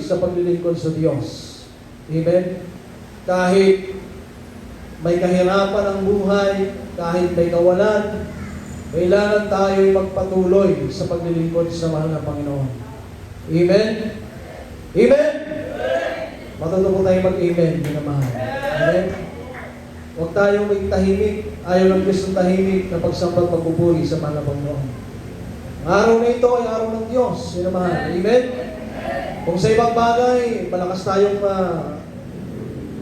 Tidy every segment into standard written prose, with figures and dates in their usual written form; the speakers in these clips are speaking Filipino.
sa paglilingkod sa Diyos. Amen? Kahit may kahirapan ang buhay, kahit may kawalan, kailangan tayo'y magpatuloy sa paglilingkod sa mahal na Panginoon. Amen? Amen? Matuto po tayo mag-amen, minamahal. Amen? Huwag tayong tahimik. Ayaw ng Diyos ng tahimik na pagsambag pagpupuri sa mahal na Panginoon. Ang araw na ito ay araw ng Diyos, minamahal. Amen? Kung sa ibang bagay, malakas tayong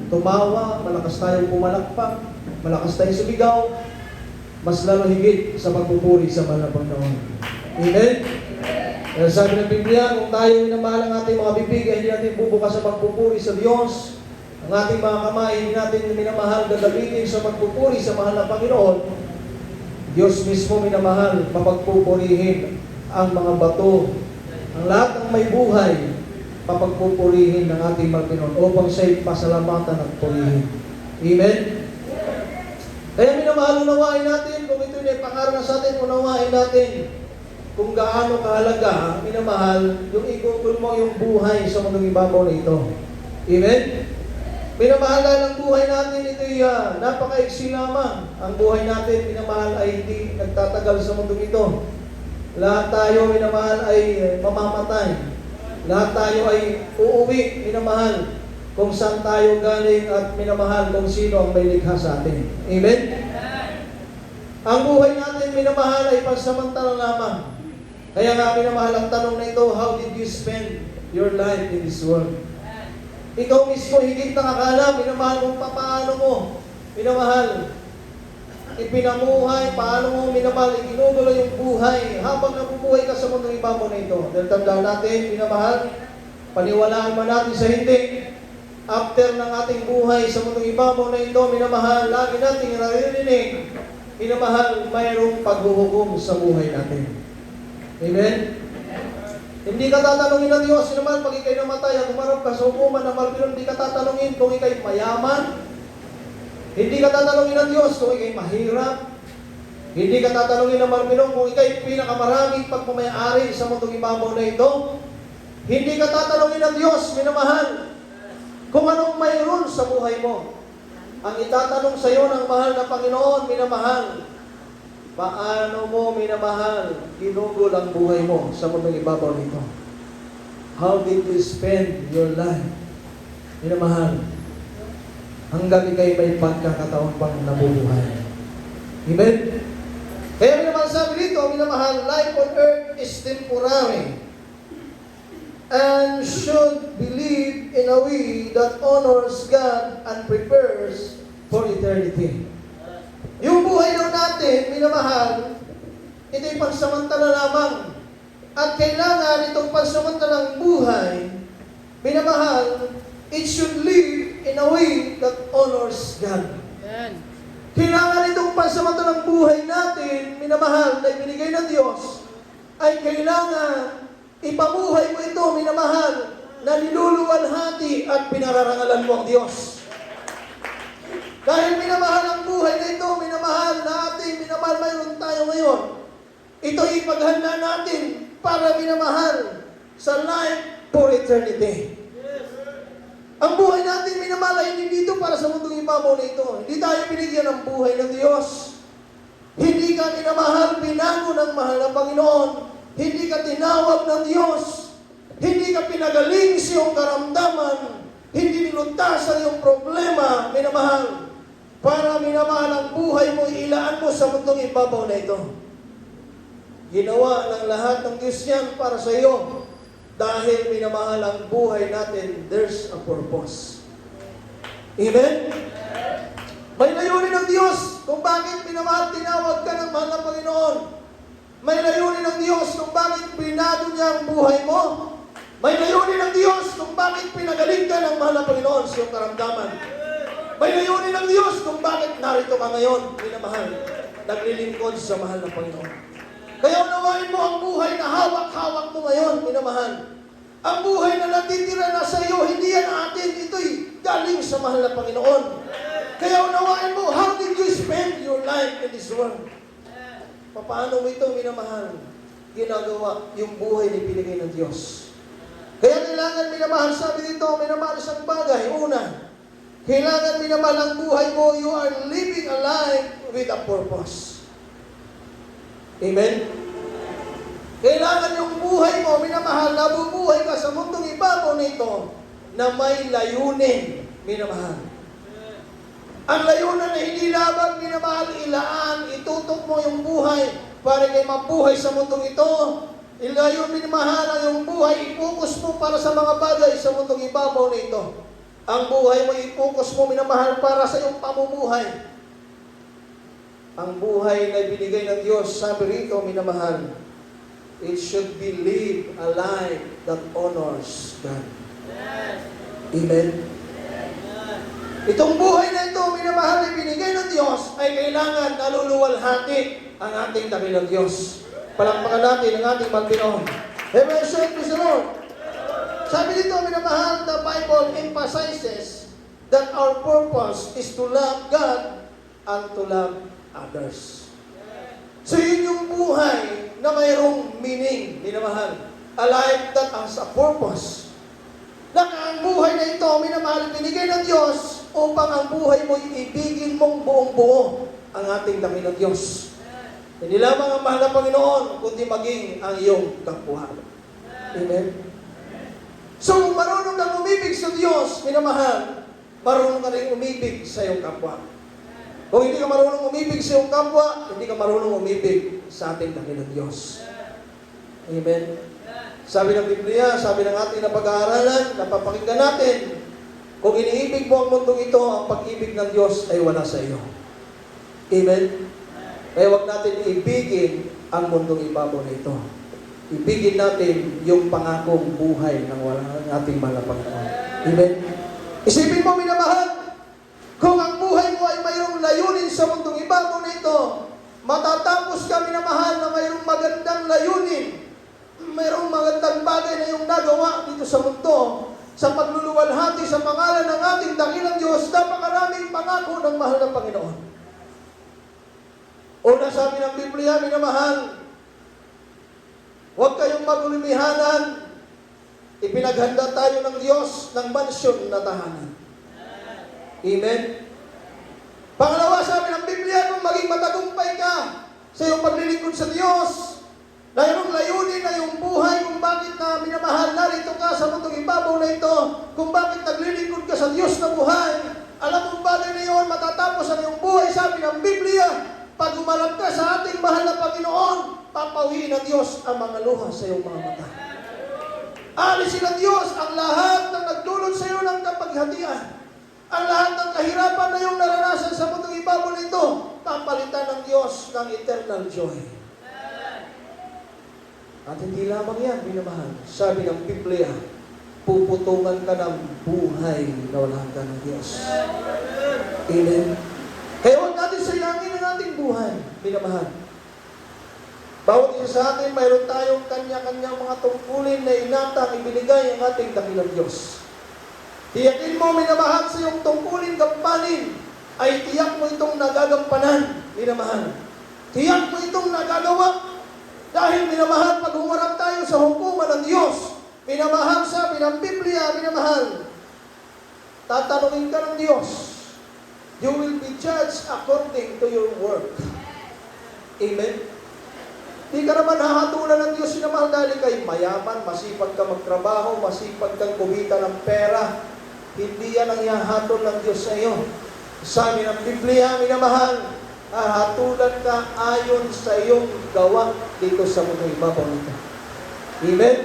tumawa, malakas tayong pumalakpak, malakas tayong sumigaw, mas lalo higit sa pagpupuri sa mahal na Panginoon. Amen? Kaya sabi ng Biblia, kung tayo minamahal ang ating mga bibig, ay hindi natin bubukas sa pagpupuri sa Diyos. Ang ating mga kamay, hindi natin minamahal, gagamitin sa pagpupuri sa mahal na Panginoon. Diyos mismo minamahal, mapagpupurihin ang mga bato, ang lahat ng may buhay, papagpupurihin ng ating Panginoon upang siya'y pasalamatan at purihin. Amen? Kaya minamahal, unawain natin, kung ito ay pangarap na sa atin, unawain natin kung gaano kahalaga, minamahal, yung igugol mo yung buhay sa mundong ibabaw na ito. Amen? Minamahal ng buhay natin, ito'y napaka-iksi lamang. Ang buhay natin, minamahal, ay hindi nagtatagal sa mundong ito. Lahat tayo, minamahal, ay mamamatay. Lahat tayo ay uuwi, minamahal, kung saan tayo galing at minamahal kung sino ang may likha sa atin. Amen? Ang buhay natin, minamahal, ay pansamantala lamang. Kaya nga, minamahal, ang tanong na ito, how did you spend your life in this world? Ikaw mismo, higit nakakaalam, minamahal, kung paano mo, minamahal, ipinamuhay, paano mo, minamahal, iginugulo yung buhay habang nabubuhay ka sa mundong ibabaw na ito. Dahil tandaan natin, minamahal, paniwalaan man natin sa hindi, after ng ating buhay sa mundong ibabaw na ito, minamahal, lagi natin naririnig, minamahal, mayroong paghuhukom sa buhay natin. Amen? Hindi ka tatanungin ng Diyos, minamahal, pag ikay namatay at umarap ka sa hukuman ng marbilon, hindi ka tatanungin kung ikay mayaman. Hindi ka tatanungin ng Diyos kung ikay mahirap. Hindi ka tatanungin ng marbilon kung ikay pinakamaraming pagmamayari sa mundong ibabaw na ito. Hindi ka tatanungin ng Diyos, minamahal, kung anong mayroon sa buhay mo. Ang itatanong sa iyo ng mahal na Panginoon, minamahal, paano mo, minamahal, ginugol ang buhay mo sa mundong ibabaw nito? How did you spend your life? Minamahal, hanggang ikay may pagkakataon pang nabubuhay. Amen? Kaya minamahal, sabi dito, minamahal, life on earth is temporary and should believe in a way that honors God and prepares for eternity. Yung buhay daw natin, minamahal, ito'y pansamantala lamang. At kailangan itong pansamantalang buhay, minamahal, it should live in a way that honors God. Yan. Kailangan itong pansamantalang buhay natin, minamahal, na ibinigay ng Diyos, ay kailangan ipamuhay mo ito, minamahal, na niluluwalhati at pinararangalan mo ang Diyos. Dahil minamahal ang buhay na ito, minamahal na ating minamahal, mayroon tayo ngayon. Ito ipaghanda natin para minamahal sa life for eternity. Ang buhay natin, minamahal, ay hindi dito para sa mundong ibabaw na ito. Hindi tayo binigyan ng buhay ng Diyos. Hindi ka, minamahal, binago ng mahal na Panginoon. Hindi ka tinawag ng Diyos. Hindi ka pinagaling sa iyong karamdaman. Hindi niluntasan yung problema, minamahal. Para, minamahal, ang buhay mo, ilaan mo sa mundong ibabaw na ito. Ginawa ng lahat ng Diyos yan para sa iyo. Dahil, minamahal, ang buhay natin, there's a purpose. Amen? May layunin ng Diyos kung bakit, minamahal, tinawag ka ng mahal na Panginoon. May layunin ng Diyos kung bakit binago niya ang buhay mo. May layunin ng Diyos kung bakit pinagaling ka ng mahal na Panginoon sa iyong karamdaman. May layunin ng Diyos kung bakit narito ka ngayon, minamahal, naglilingkod sa mahal na Panginoon. Kaya unawain mo ang buhay na hawak-hawak mo ngayon, minamahal. Ang buhay na natitira na sa iyo, hindi yan atin. Ito'y galing sa mahal na Panginoon. Kaya unawain mo, how did you spend your life in this world? Paano mo ito, minamahal, ginagawa yung buhay na ibinigay ng Diyos? Kaya kailangan minamahal, sabi dito, minamahal isang bagay. Una, kailangan minamahal ang buhay mo, you are living a life with a purpose. Amen? Kailangan yung buhay mo, minamahal, nabubuhay ka sa mundong ibabaw na ito na may layunin, minamahal. Ang layunan na hindi labang, minamahal, ilaan, itutok mo yung buhay para kayo mabuhay sa mundong ito. Ilayo, minamahal, yung buhay, ipokus mo para sa mga bagay sa mundong ibabaw na ito. Ang buhay mo, ipokus mo, minamahal, para sa iyong pamumuhay. Ang buhay na binigay ng Diyos, sabi rito, minamahal, it should be lived a life that honors God. Amen? Itong buhay na ito, minamahal, na binigay ng Diyos, ay kailangan naluluwalhati ang ating dakilang Diyos. Palakpakan natin ang ating Panginoon. Amen, praise the Lord. Sabi dito, minamahal, the Bible emphasizes that our purpose is to love God and to love others. So yun yung buhay na mayroong meaning, minamahal. A life that has a purpose. Na ang buhay na ito, minamahal, binigay ng Diyos upang ang buhay mo ibigin mong buong buo ang ating dakilang Diyos. Hindi lamang ang mahal na Panginoon, kundi maging ang iyong kapwa. Amen? So, marunong kang umibig sa Diyos, minamahal, marunong ka rin umibig sa iyong kapwa. Kung hindi ka marunong umibig sa iyong kapwa, hindi ka marunong umibig sa ating dakilang Diyos. Amen? Sabi ng Biblia, sabi ng ating napag-aaralan, napapakinggan natin, kung iniibig mo ang mundong ito, ang pag-ibig ng Diyos ay wala sa iyo. Amen? Kaya huwag natin ibigin ang mundong ibabaw na ito. Ibigin natin yung pangakong buhay ng wala ng ating mahal na Panginoon. Amen? Isipin mo, minamahal, kung ang buhay mo ay mayroong layunin sa mundong ibabaw na ito, matatapos ka, minamahal, na mayroong magandang layunin, mayroong magandang bagay na yung nagawa dito sa mundo, sa pagluluwalhati sa pangalan ng ating dakilang Diyos, napakaraming pangako ng mahal na Panginoon. Una, sabi ng Biblia, minamahal, huwag kayong maglimihanan. Ipinaghanda tayo ng Diyos ng mansyon na tahanan. Amen? Pangalawa, sabi ng Biblia, kung maging matagumpay ka sa iyong paglilingkod sa Diyos, na iyong layunin na iyong buhay, kung bakit na minamahal narito ka sa mundong ibabaw na ito, kung bakit naglilingkod ka sa Diyos na buhay, alam mong bagay na iyon, matatapos ang iyong buhay, sabi ng Biblia, pag umarap ka sa ating mahal na Panginoon, papawiin ng Diyos ang mga luha sa iyong mga mata. Alisin ng Diyos ang lahat ng nagdulot sa iyo ng kapaghatian. Ang lahat ng kahirapan na iyong naranasan sa mundong ibabaw nito, papalitan ng Diyos ng eternal joy. At hindi lamang yan, minamahal. Sabi ng Biblia, puputungan ka ng buhay na wala ka ng Diyos. Amen? Kaya huwag natin sayangin ang ating buhay, minamahal. Bawat isa sa atin, mayroon tayong kanya-kanyang mga tungkulin na inatang ibinigay ang ating dakilang Diyos. Tiyakin mo, minamahal, sa iyong tungkulin gampanin, ay tiyak mo itong nagagampanan, minamahal. Tiyak mo itong nagagawa. Dahil, minamahal, pag humarap tayo sa hukuman ng Diyos, minamahal, sabi ng Biblia, minamahal, tatanungin ka ng Diyos. You will be judged according to your work. Amen? Di ka naman hahatulan ng Diyos, minamahal, dahil kay mayaman, masipag ka magtrabaho, masipag kang kumita ng pera. Hindi yan ang ihahatol ng Diyos sa iyo. Sabi ng Biblia, minamahal, hahatulan ka ayon sa iyong gawa dito sa mundong ibabaw nito. Amen?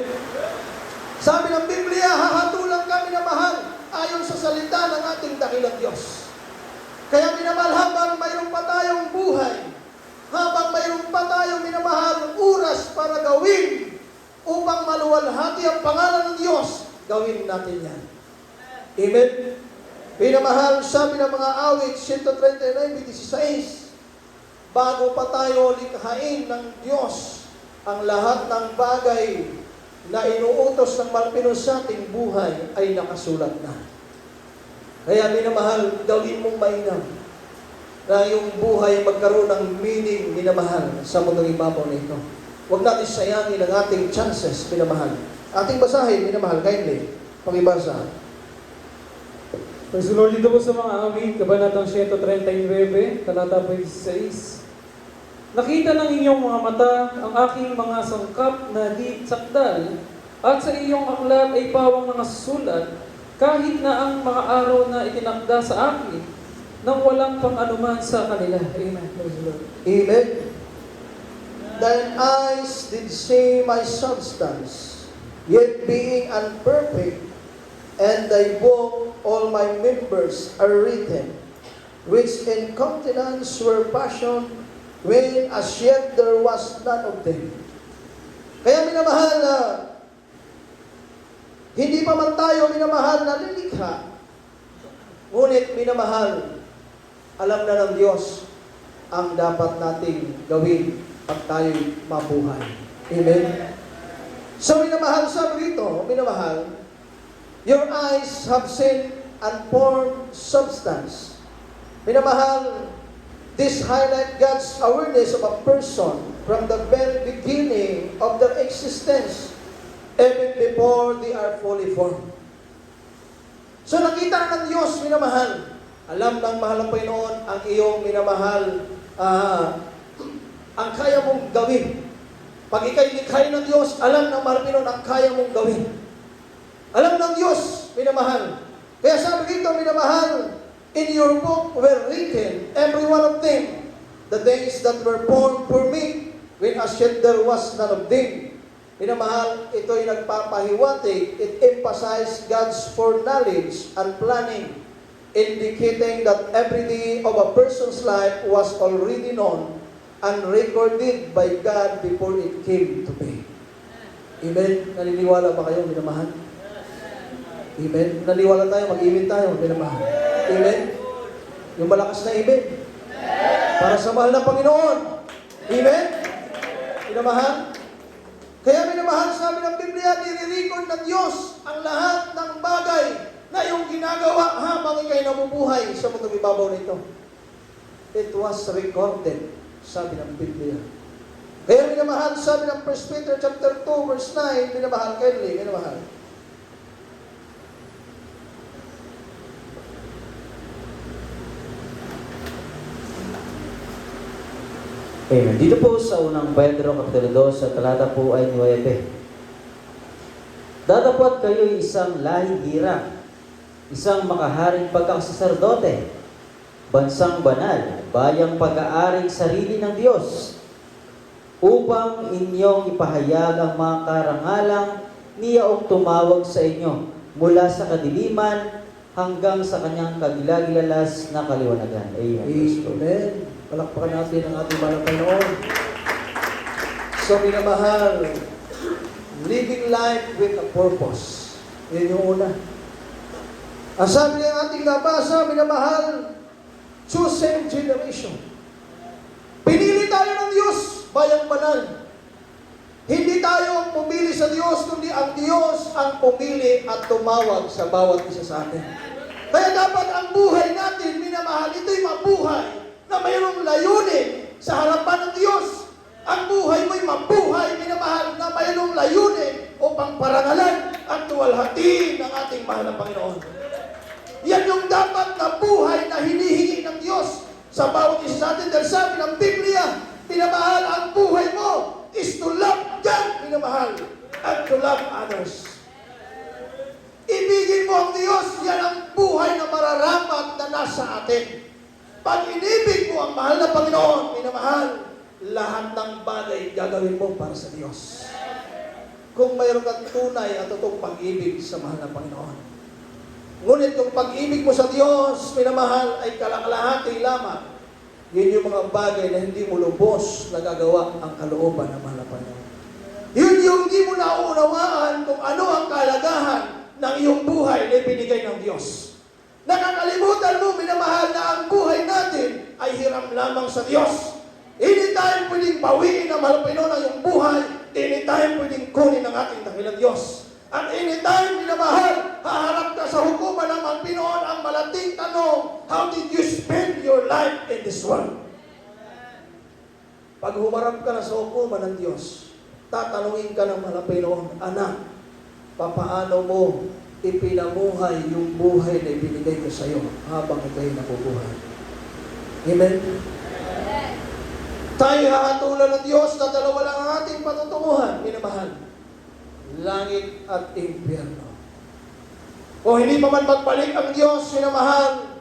Sabi ng Biblia, hahatulan ka, minamahal, ayon sa salita ng ating dakilang Diyos. Kaya minamahal, habang mayroon pa tayong buhay, habang mayroon pa tayong minamahal oras para gawin upang maluwalhati ang pangalan ng Diyos, gawin natin yan. Amen? Minamahal, sabi ng mga awit, 139:16, bago pa tayo likhain ng Diyos ang lahat ng bagay na inuutos ng malpinos sa ating buhay ay nakasulat na. Kaya minamahal, gawin mong mainam na yung buhay magkaroon ng meaning, minamahal, sa mundong ibabaw na ito. Huwag natin sayangin ang ating chances, minamahal. Ating basahin, minamahal, kindly. Pakibasa. Praise the Lord, dito po sa mga awit, Kabanatang 139, talata 16. Nakita ng inyong mga mata ang aking mga sangkap na di sakdal, at sa iyong aklat ay pawang nakasulat, kahit na ang mga araw na itinakda sa akin, nang walang pang-anuman sa kanila. Amen. Praise the Lord. Amen. Thine eyes did see my substance, yet being unperfect, and thy book all my members are written, which in countenance were fashioned, when as yet there was none of them. Kaya minamahal na, hindi pa man tayo minamahal na lilikha, ngunit minamahal, alam na ng Diyos ang dapat nating gawin at tayo'y mabuhay. Amen? So minamahal, sabi rito, minamahal, your eyes have seen unformed substance. Minamahal, this highlight God's awareness of a person from the very beginning of their existence, even before they are fully formed. So nakita na ng Diyos, minamahal. Alam ng mahal ng Panginoon ang iyong minamahal, ang kaya mong gawin. Pag ika'y likhain ng Diyos, alam ng mahal ng Panginoon ang kaya mong gawin. Alam ng Diyos, minamahal. Kaya sabi dito, minamahal, in your book were written, every one of them, the days that were born for me, when as yet there was none of them. Minamahal, ito'y nagpapahiwatig, it emphasized God's foreknowledge and planning, indicating that every day of a person's life was already known and recorded by God before it came to be. Amen? Naniniwala ba kayo, minamahal? Amen? Naniwala tayo, mag-amen tayo, minamahal. Amen? Yung malakas na amen. Para sa mahal ng Panginoon. Amen? Minamahal? Kaya minamahal, sabi ng Biblia, nire-record ng Diyos ang lahat ng bagay na iyong ginagawa habang ikay nabubuhay sa mundong ibabaw nito. It was recorded, sabi ng Biblia. Kaya minamahal, sabi ng 1 Peter chapter 2, verse 9, minamahal, kindly, minamahal. Amen. Dito po sa unang Pedro, kapitulo 2, sa talata po ay 9. Datapwat kayo'y isang lahing hirang, isang makaharing pagkakasaserdote, bansang banal, bayang pag-aaring sarili ng Diyos, upang inyong ipahayag ang mga karangalang niyaong tumawag sa inyo mula sa kadiliman hanggang sa kanyang kagilagilalas na kaliwanagan. Amen. Amen. Palakpakan natin ang ating mahal na Panginoon. So, minamahal, living life with a purpose. Yan yung una. Ang sabi ng ating nabasa, minamahal, chosen generation. Pinili tayo ng Diyos, bayang banal. Hindi tayo ang pumili sa Diyos, kundi ang Diyos ang pumili at tumawag sa bawat isa sa atin. Kaya dapat ang buhay natin, minamahal, ito'y mabuhay na mayroong layunin sa harapan ng Diyos. Ang buhay mo'y mabuhay, minamahal, na mayroong layunin upang parangalan at tuwalhatiin ng ating mahal na Panginoon. Yan yung dapat na buhay na hinihingi ng Diyos sa bawat isa sa atin. Dahil sabi ng Biblia, minamahal, ang buhay mo is to love God, minamahal, and to love others. Ibigin mo ang Diyos, yan ang buhay na mararapat na nasa atin. Pag inibig mo ang mahal na Panginoon, minamahal, lahat ng bagay gagawin mo para sa Diyos. Kung mayroon kang tunay at totoong pag-ibig sa mahal na Panginoon. Ngunit kung pag-ibig mo sa Diyos, minamahal, ay kalakalahati lamang, yun yung mga bagay na hindi mo lubos nagagawa ang kalooban ng mahal na Panginoon. Yun yung hindi mo nauunawaan kung ano ang kalagahan ng iyong buhay na ibinigay ng Diyos. Nakakalimutan mo, minamahal, na ang buhay natin ay hiram lamang sa Diyos. Hindi tayo pwedeng bawiin ng mahal na Panginoon ang iyong buhay. Hindi tayo pwedeng kunin ng ating dakilang Diyos. At anytime, minamahal, haharap ka sa hukuman ng mahal Panginoon, ang malating tanong, how did you spend your life in this world? Pag humarap ka na sa hukuman ng Diyos, tatanungin ka ng mahal Panginoon, anak, papaano mo ipinamuhay yung buhay na ibinigay ko sa iyo habang ikay nabubuhay. Amen? Tayo hahatulan ng Diyos na dalawa lang ang ating patutunguhan, minamahal. Langit at impyerno. O hindi pa man magbalik ang Diyos, minamahal,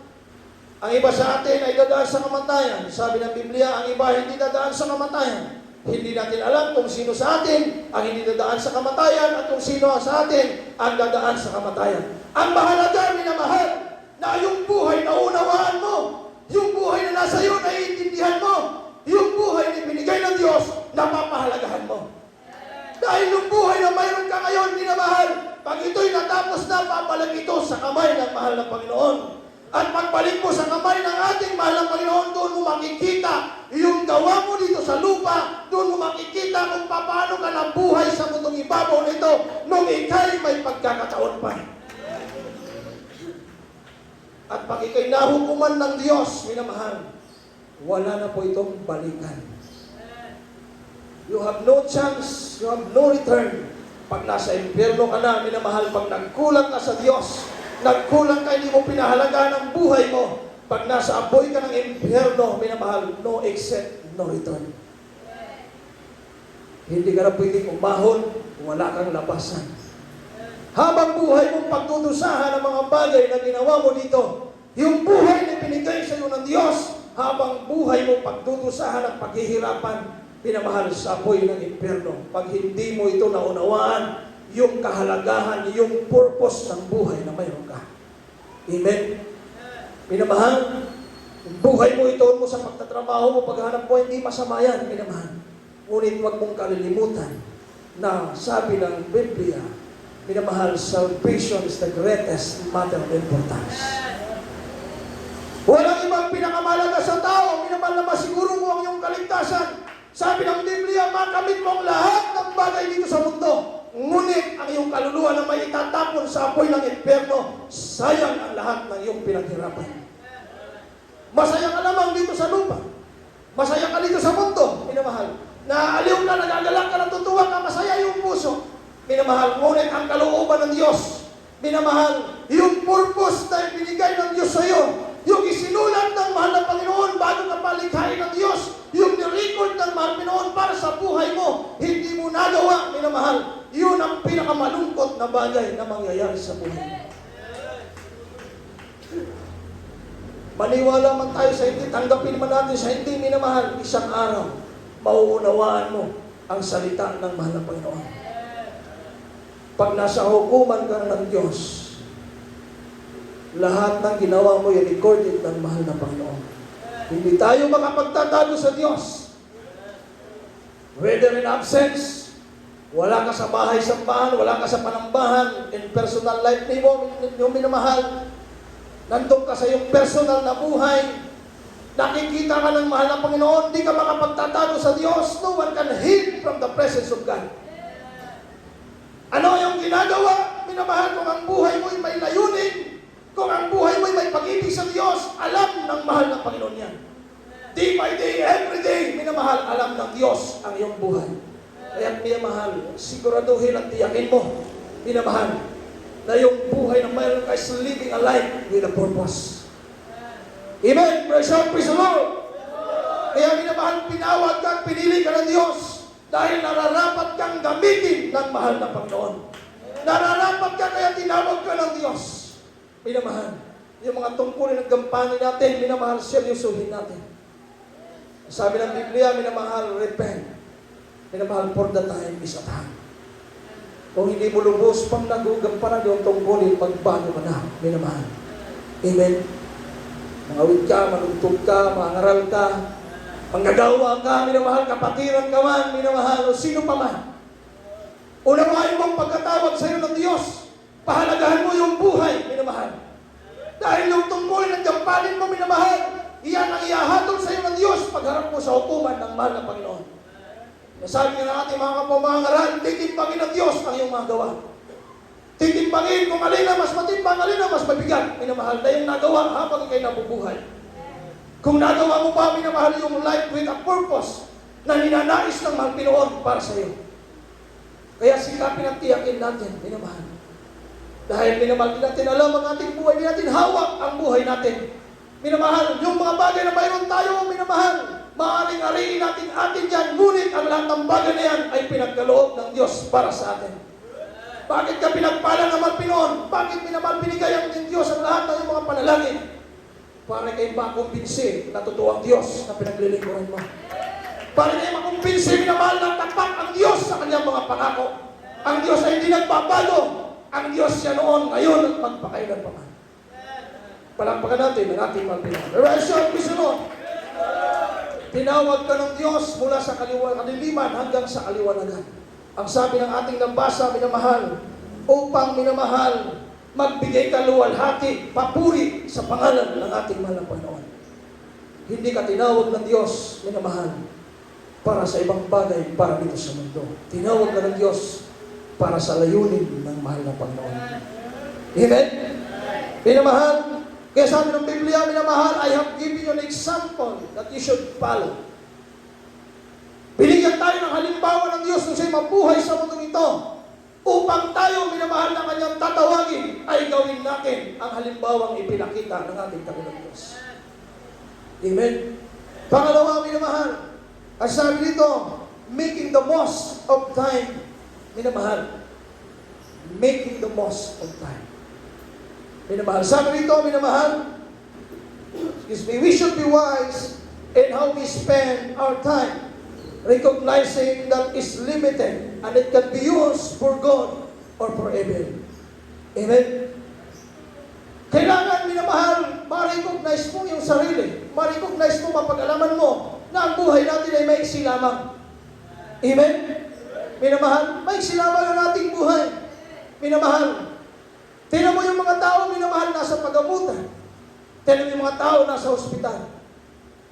ang iba sa atin ay dadaan sa kamatayan. Sabi ng Biblia, ang iba hindi dadaan sa kamatayan. Hindi natin alam kung sino sa atin ang hindi dadaan sa kamatayan at kung sino sa atin ang dadaan sa kamatayan. Ang mahalaga, minamahal, na yung buhay na unawaan mo, yung buhay na nasa iyo, naiintindihan mo, yung buhay na binigay ng Diyos, napapahalagahan mo. Dahil yung buhay na mayroon ka ngayon, minamahal, pag ito'y natapos na, papalag ito sa kamay ng mahal ng Panginoon. At pagbalik mo sa kamay ng ating mahal ng Panginoon, doon mo makikita yung gawa mo dito sa lupa, doon mo makikita kung paano ka nabuhay sa mundong ibabaw nito nung ikay may pagkakataon pa. At pag ikay nahukuman ng Diyos, minamahal, wala na po itong balikan. You have no chance, you have no return. Pag nasa impyerno ka na, minamahal, pag nagkulang ka sa Diyos, nagkulang ka, hindi mo pinahalagaan ang buhay mo, pag nasa apoy ka ng impyerno, minamahal, no exit, no return. Hindi ka na pwedeng umahon, wala kang labasan. Habang buhay mong pagtutusahan ang mga bagay na ginawa mo dito, yung buhay na binigay sa iyo ng Diyos, habang buhay mong pagtutusahan ang paghihirapan, pinamahal sa apoy ng impyerno. Pag hindi mo ito naunawaan, yung kahalagahan, yung purpose ng buhay na mayroon ka. Amen? Pinamahal, yung buhay mo, ito mo sa pagtatrabaho mo, paghanap mo, hindi masama yan, pinamahal. Ngunit huwag mong kalilimutan na sabi ng Biblia, pinamahal, salvation is the greatest matter of importance. Walang ibang pinakamalaga sa tao, minamahal na masiguro mo ang iyong kaligtasan. Sabi ng Biblia, makamit mo ang lahat ng bagay dito sa mundo. Ngunit ang iyong kaluluwa na may itatapon sa apoy ng impyerno, sayang ang lahat ng iyong pinaghirapan. Masaya ka lamang dito sa lupa. Masaya ka dito sa mundo, minamahal. Naaliw ka, nagagalak ka, natutuwa ka, masaya yung puso. Minamahal, ngunit ang kalooban ng Diyos, minamahal, yung purpose na ibinigay ng Diyos sa iyo, yung isinulat ng mahal ng Panginoon bago ka palikhain ng Diyos, yung nirecord ng mahal ng Panginoon para sa buhay mo, hindi mo nagawa, minamahal. Yun ang pinakamalungkot na bagay na mangyayari sa buhay mo. Maniwala man tayo sa hindi, tanggapin man natin sa hindi, minamahal, isang araw, mauunawaan mo ang salita ng mahal ng Panginoon. Pag nasa hukuman ka ng Diyos, lahat ng ginawa mo ay recorded ng mahal ng Panginoon. Hindi tayo makapagtatago sa Diyos. Whether in absence, wala ka sa bahay-sambahan, wala ka sa panambahan, in personal life ni mo, yung minamahal, nandun ka sa iyong personal na buhay, nakikita ka ng mahal ng Panginoon, hindi ka makapagtatago sa Diyos, no one can hide from the presence of God. Ano yung ginagawa? Minamahal, kung ang buhay mo ay may layunin, kung ang buhay mo ay may pag-ibig sa Diyos, alam ng mahal ng Panginoon yan. Day by day, every day, minamahal, alam ng Diyos ang iyong buhay. Kaya minamahal, siguraduhin at tiyakin mo, minamahal, na yung buhay na mayroon ka is living a life with a purpose. Amen! Praise the Lord! Kaya minamahal, pinawag ka, pinili ka ng Diyos dahil nararapat kang gamitin ng mahal na Panginoon. Nararapat ka, kaya tinawag ka ng Diyos. Minamahal, yung mga tungkulin ng gampanin natin, minamahal, seryosohin natin. Sabi ng Biblia, minamahal, repent. Minamahal, for the time is at hand. Kung hindi mo lubos pang nagugampanan yung tungkulin, magbago ka na, minamahal. Amen? Mangawid ka, manugtog ka, mangaral ka, manggagawa ka, minamahal, kapatiran ka man, minamahal, o sino pa man. Unawain mong pagkatawag sa iyo ng Diyos. Pahalagahan mo yung buhay, minamahal. Dahil yung tungkulin ng gampanin mo, minamahal, iyan ang ihahatol sa iyo ng Diyos pagharap mo sa hukuman ng mahal ng Panginoon. Sabi nga ng ating mga kapamangaral, titimbangin ng Diyos ang iyong mga gawa. Titimbangin kung alin na mas matimbang, alin na mas mabigat, minamahal, na yung nagawa habang ikay nabubuhay. Kung nagawa mo pa, minamahal, yung life with a purpose na ninanais ng mahal Pinoon para sa iyo. Kaya sikapin at tiyakin natin, minamahal. Dahil minamahal din natin, alam ang ating buhay, din natin hawak ang buhay natin. Minamahal, yung mga bagay na mayroon tayo, minamahal, maaaring ariin natin atin dyan, ngunit ang lahat ng bagay na yan ay pinagkaloob ng Diyos para sa atin. Bakit ka pinagpala naman Pinoon? Bakit minamahal binigay ang Diyos ang lahat ng iyong mga panalangin? Para kayo makumbinsi na totoo ang Diyos na pinaglilingkuran mo. Para kayo makumbinsi, minamahal na tapat ang Diyos sa kanyang mga pangako. Ang Diyos ay hindi nagbabago. Ang Diyos siya noon, ngayon, at magpakailan pa man. Palampakan natin ang ating magpinahal. Revelation, Bisunod. Tinawag ka ng Diyos mula sa kaliliman hanggang sa kaliwanagan. Ang sabi ng ating nabasa, minamahal, upang minamahal, magbigay ka luwalhati, papuri sa pangalan ng ating mahal na Panginoon. Hindi ka tinawag ng Diyos, minamahal, para sa ibang bagay, para dito sa mundo. Tinawag ka ng Diyos para sa layunin ng mahal na Panginoon. Amen? Minamahal, kaya sabi ng Biblia, minamahal, I have given you an example that you should follow. Binigyan tayo ng halimbawa ng Diyos kung siya'y mabuhay sa mundong ito. Upang tayo, minamahal na kanyang tatawagin, ay gawin natin ang halimbawang ipinakita ng ating Panginoon Diyos. Amen? Pangalawa, minamahal, ang sabi dito, making the most of time. Minamahal, making the most of time. Minamahal, sabi dito, minamahal, excuse me, we should be wise in how we spend our time, recognizing that it's limited and it can be used for good or for evil. Amen? Kailangan, minamahal, ma-recognize mo yung sarili. Ma-recognize mo, mapag-alaman mo na ang buhay natin ay maiksi lamang. Amen? Minamahal, maiksi lamang ang ating buhay. Minamahal, tingnan mo yung mga tao, minamahal, nasa pagamutan. Tingnan mo yung mga tao nasa ospital.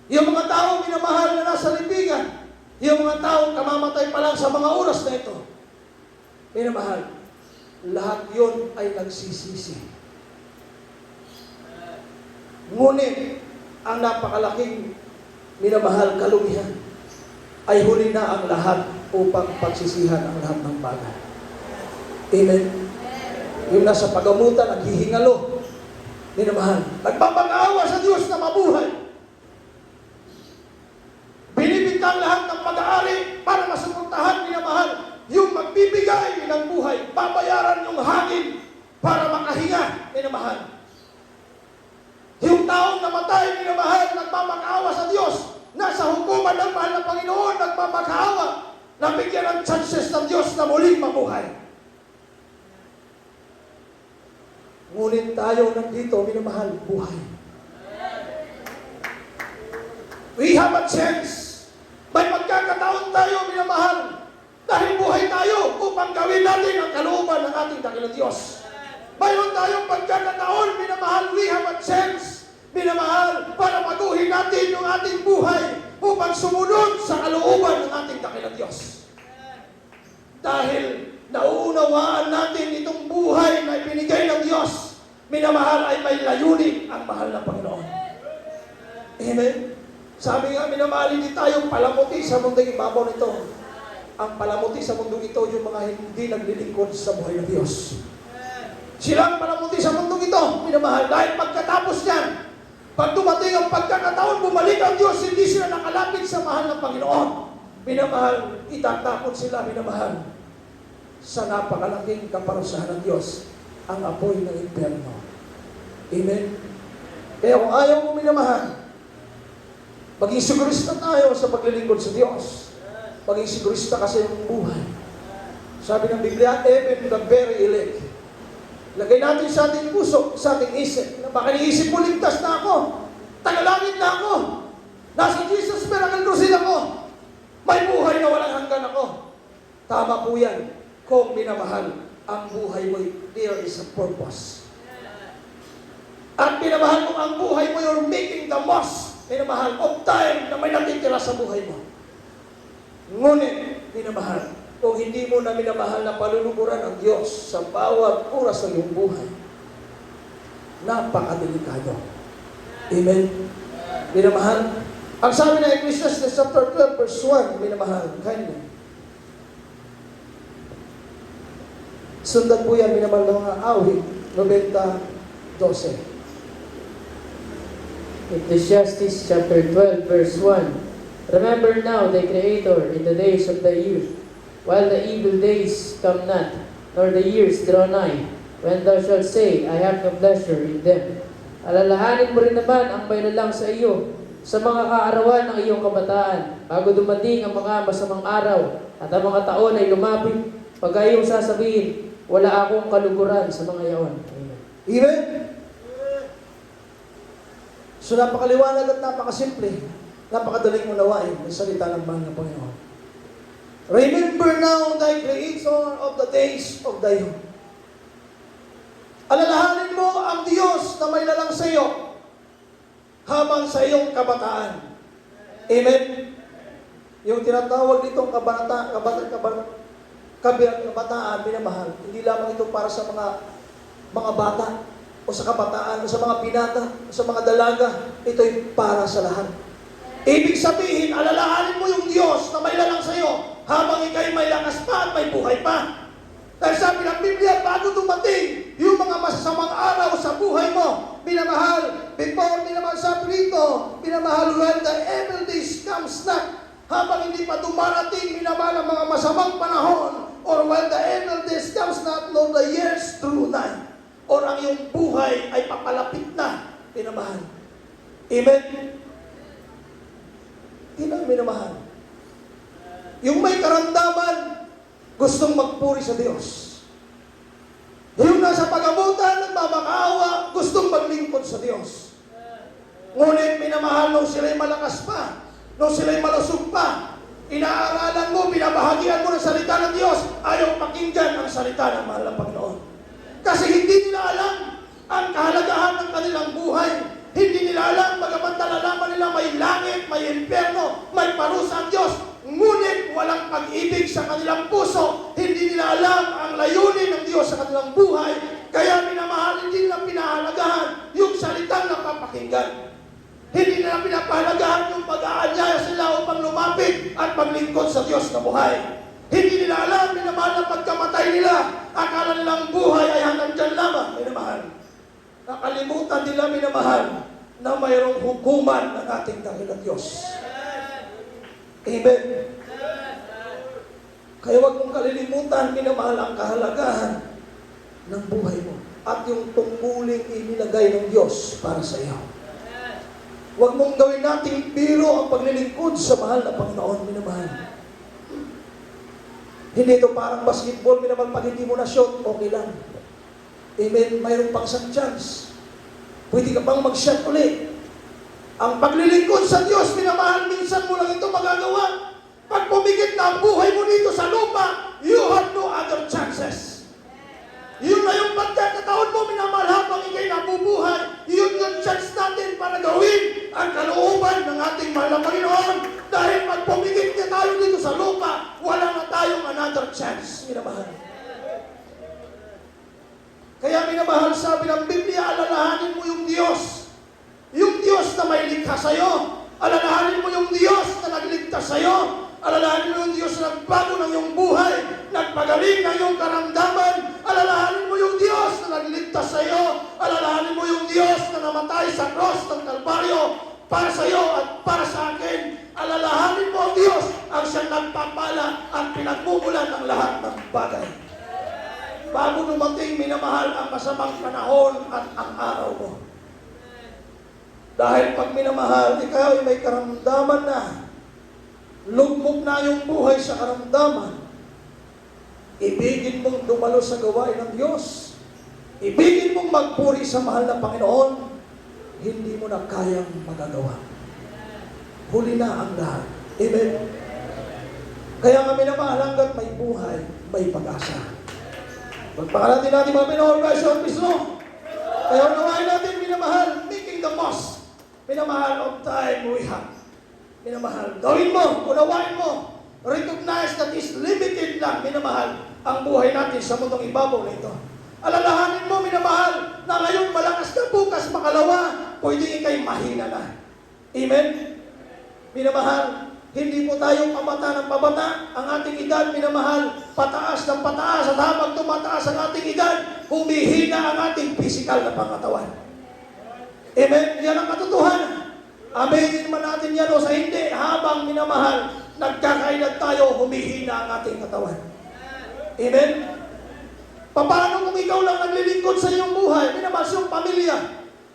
Yung mga tao, minamahal, na nasa libingan. Yung mga tao, kamamatay pa lang sa mga oras na ito. Minamahal, lahat yun ay nagsisisi. Ngunit, ang napakalaking minamahal kalumihan ay huli na ang lahat upang pagsisihan ang lahat ng bagay. Amen? Yung nasa pagamutan, naghihingalo. Minamahal, nagpapag-aawa sa Diyos na mabuhay. Binibintang lahat ng pag-aari para masuportahan, minamahal, yung magbibigay ng buhay, babayaran yung hangin para makahinga, minamahal. Yung taong namatay, minamahal, nagpapag-awa sa Diyos, nasa hukuman ng mahal na Panginoon, nagpapag-awa, nabigyan ng chances ng Diyos na muling mabuhay. Ngunit tayo nandito, minamahal, buhay. We have a chance. May pagkakataon tayo, minamahal, dahil buhay tayo upang gawin natin ang kalooban ng ating dakilang Diyos. Mayroon tayong pagkakataon, minamahal, we have a chance, minamahal, para baguhin natin yung ating buhay upang sumunod sa kalooban ng ating dakilang Diyos. Dahil nauunawaan natin itong buhay na ibinigay ng Diyos, minamahal, ay may layunin ang mahal na Panginoon. Amen? Sabi nga, minamahal, hindi tayo palamuti sa mundong ibabaw nito. Ang palamuti sa mundong ito, yung mga hindi naglilingkod sa buhay ng Diyos. Sila ang palamuti sa mundong ito, minamahal, dahil pagkatapos niyan, pag dumating ang pagkakataon, bumalik ang Diyos, hindi sila nakalapit sa mahal ng Panginoon. Minamahal, itatapon sila, minamahal, sa napakalaking kaparusahan ng Diyos, ang apoy ng impyerno. Amen? Kaya kung ayaw mo, minamahal, maging sigurista tayo sa paglilingkod sa Diyos. Maging sigurista kasi ng buhay. Sabi ng Biblia, even the very elect. Lagay natin sa ating puso, sa ating isip, na baka niisip mo, ligtas na ako. Tagalangit na ako. Nasa Jesus Miracle Crusade ako. May buhay na walang hanggan ako. Tama po yan. Kung minamahal ang buhay mo, there is a purpose. At minamahal mo ang buhay mo, you're making the most, minamahal, of time na may natitira sa buhay mo. Ngunit, minamahal, kung hindi mo na minamahal na paluluburan ang Diyos sa bawat oras ng iyong buhay, napakadelikado. Amen? Minamahal, ang sabi ng Ecclesiastes chapter 12 verse 1, minamahal, kindly. Sundan po yan, minamahal ng mga awit, 90:12. Ecclesiastes chapter 12, verse 1. Remember now thy Creator in the days of thy youth, while the evil days come not, nor the years draw nigh, when thou shalt say, I have no pleasure in them. Alalahanin mo rin naman ang lang sa iyo, sa mga kaarawan ng iyong kabataan, bago dumating ang mga masamang araw, at ang mga taon ay lumapit, pag iyong sasabihin, wala akong kaluguran sa mga yaon. Amen. Amen? So napakaliwanag at napakasimple, napakadaling unawain ang salita ng mahal na Panginoon. Remember now thy Creator of the days of thy youth. Alalahanin mo ang Diyos na may lalang sa iyo habang sa iyong kabataan. Amen? Yung tinatawag nitong kabataan, minamahal, hindi lamang ito para sa mga bata, o sa kabataan, o sa mga binata, o sa mga dalaga. Ito'y para sa lahat. Ibig sabihin, alalahanin mo yung Diyos na may lalang sa iyo habang ikay may lakas pa at may buhay pa. Dahil sabi ng Biblia, bago dumating yung mga masasamang araw sa buhay mo, minamahal, before minamahal sa rito, minamahal, when the evil days comes not, habang hindi pa dumarating, minamahal ang mga masamang panahon, or when the evil days comes not, nor the years through night, or ang iyong buhay ay papalapit na, minamahal. Amen? Hindi minamahal. Yung may karamdaman, gustong magpuri sa Diyos. Yung nasa pag-abutan, nagmamakaawa, gustong maglingkod sa Diyos. Ngunit minamahal nung sila'y malakas pa, nung sila'y malusog pa, inaaralan mo, binabahagian mo ng salita ng Diyos, ayaw pakinggan ang salita ng mahal ng Panginoon. Kasi hindi nila alam ang kahalagahan ng kanilang buhay. Hindi nila alam, bagamat nalalaman nila may langit, may impyerno, may parusa ang Diyos, ngunit walang pag-ibig sa kanilang puso. Hindi nila alam ang layunin ng Diyos sa kanilang buhay. Kaya minamahal, hindi nila pinahalagahan yung salitang napapakinggan. Hindi nila pinapahalagahan yung pag-aanyaya sila upang lumapit at maglingkod sa Diyos na buhay. Hindi nila alam, minamahal, na pagkamatay nila, akala nilang buhay ay hanggang dyan lamang, minamahal. Nakalimutan nila, minamahal, na mayroong hukuman ng ating dakilang Diyos. Amen. Kaya huwag mong kalilimutan, minamahal, ang kahalagahan ng buhay mo at yung tungkuling inilagay ng Diyos para sa iyo. Huwag mong gawin nating biro ang paglilingkod sa mahal na Panginoon, minamahal. Hindi ito parang basketball, minamahal, pag hindi mo na shot, okay lang. Amen, mayroong pang isang chance. Pwede ka pang mag-shot ulit. Ang paglilingkod sa Diyos, minamahal, minsan mo lang ito magagawa. Pag pumigit na ang buhay mo dito sa lupa, you have no other chances. Yun na yung pagkakataon mo, minamahal, habang ikay nabubuhay. Yun yung chance natin para gawin ang kalooban ng ating mahal na Panginoon. Dahil pag pumigit na tayo dito sa lupa, wala na tayong another chance, minamahal. Kaya minamahal, sabi ng Biblia, alalahanin mo yung Diyos. Yung Diyos na may likha sa'yo. Alalahanin mo yung Diyos na nagligtas sa'yo. Alalahanin mo yung Diyos na nagbago ng iyong buhay, nagpagaling ng iyong karamdaman. Alalahanin mo yung Diyos na nagligtas sa'yo. Alalahanin mo yung Diyos na namatay sa cross ng Kalbaryo para sa iyo at para sa akin. Alalahanin mo ang Diyos ang siyang nagpapala at pinagmumulan ng lahat ng bagay. Bago dumating, minamahal, ang masamang panahon at ang araw mo. Dahil pag minamahal, ikaw ay may karamdaman na, lugmok na yung buhay sa karamdaman, ibigin mong dumalo sa gawain ng Diyos, ibigin mong magpuri sa mahal na Panginoon, hindi mo na kayang magagawa. Huli na ang lahat. Amen? Kaya nga minamahal, hanggat may buhay, may pag-asa. Pagpakalatin natin mga Pinoy, Pastor Cristo. Kaya unawain natin, minamahal, making the most. Minamahal, of time we have. Minamahal, gawin mo, unawain mo. Recognize that is limited lang, minamahal, ang buhay natin sa mundong ibabaw na ito. Alalahanin mo, minamahal, na ngayon malakas ka, bukas makalawa, pwede ikay mahina na. Amen? Minamahal, Hindi po tayo pabata ng pabata. Ang ating edad, minamahal, pataas ng pataas. At habang tumataas ang ating edad, humihina ang ating physical na pangatawan. Amen? Yan ang katotohanan. Aminin man natin yan o sa hindi. Habang minamahal, nagkakaedad tayo, humihina ang ating katawan. Amen? Paano kung ikaw lang naglilingkod sa iyong buhay, minamahal sa iyong pamilya,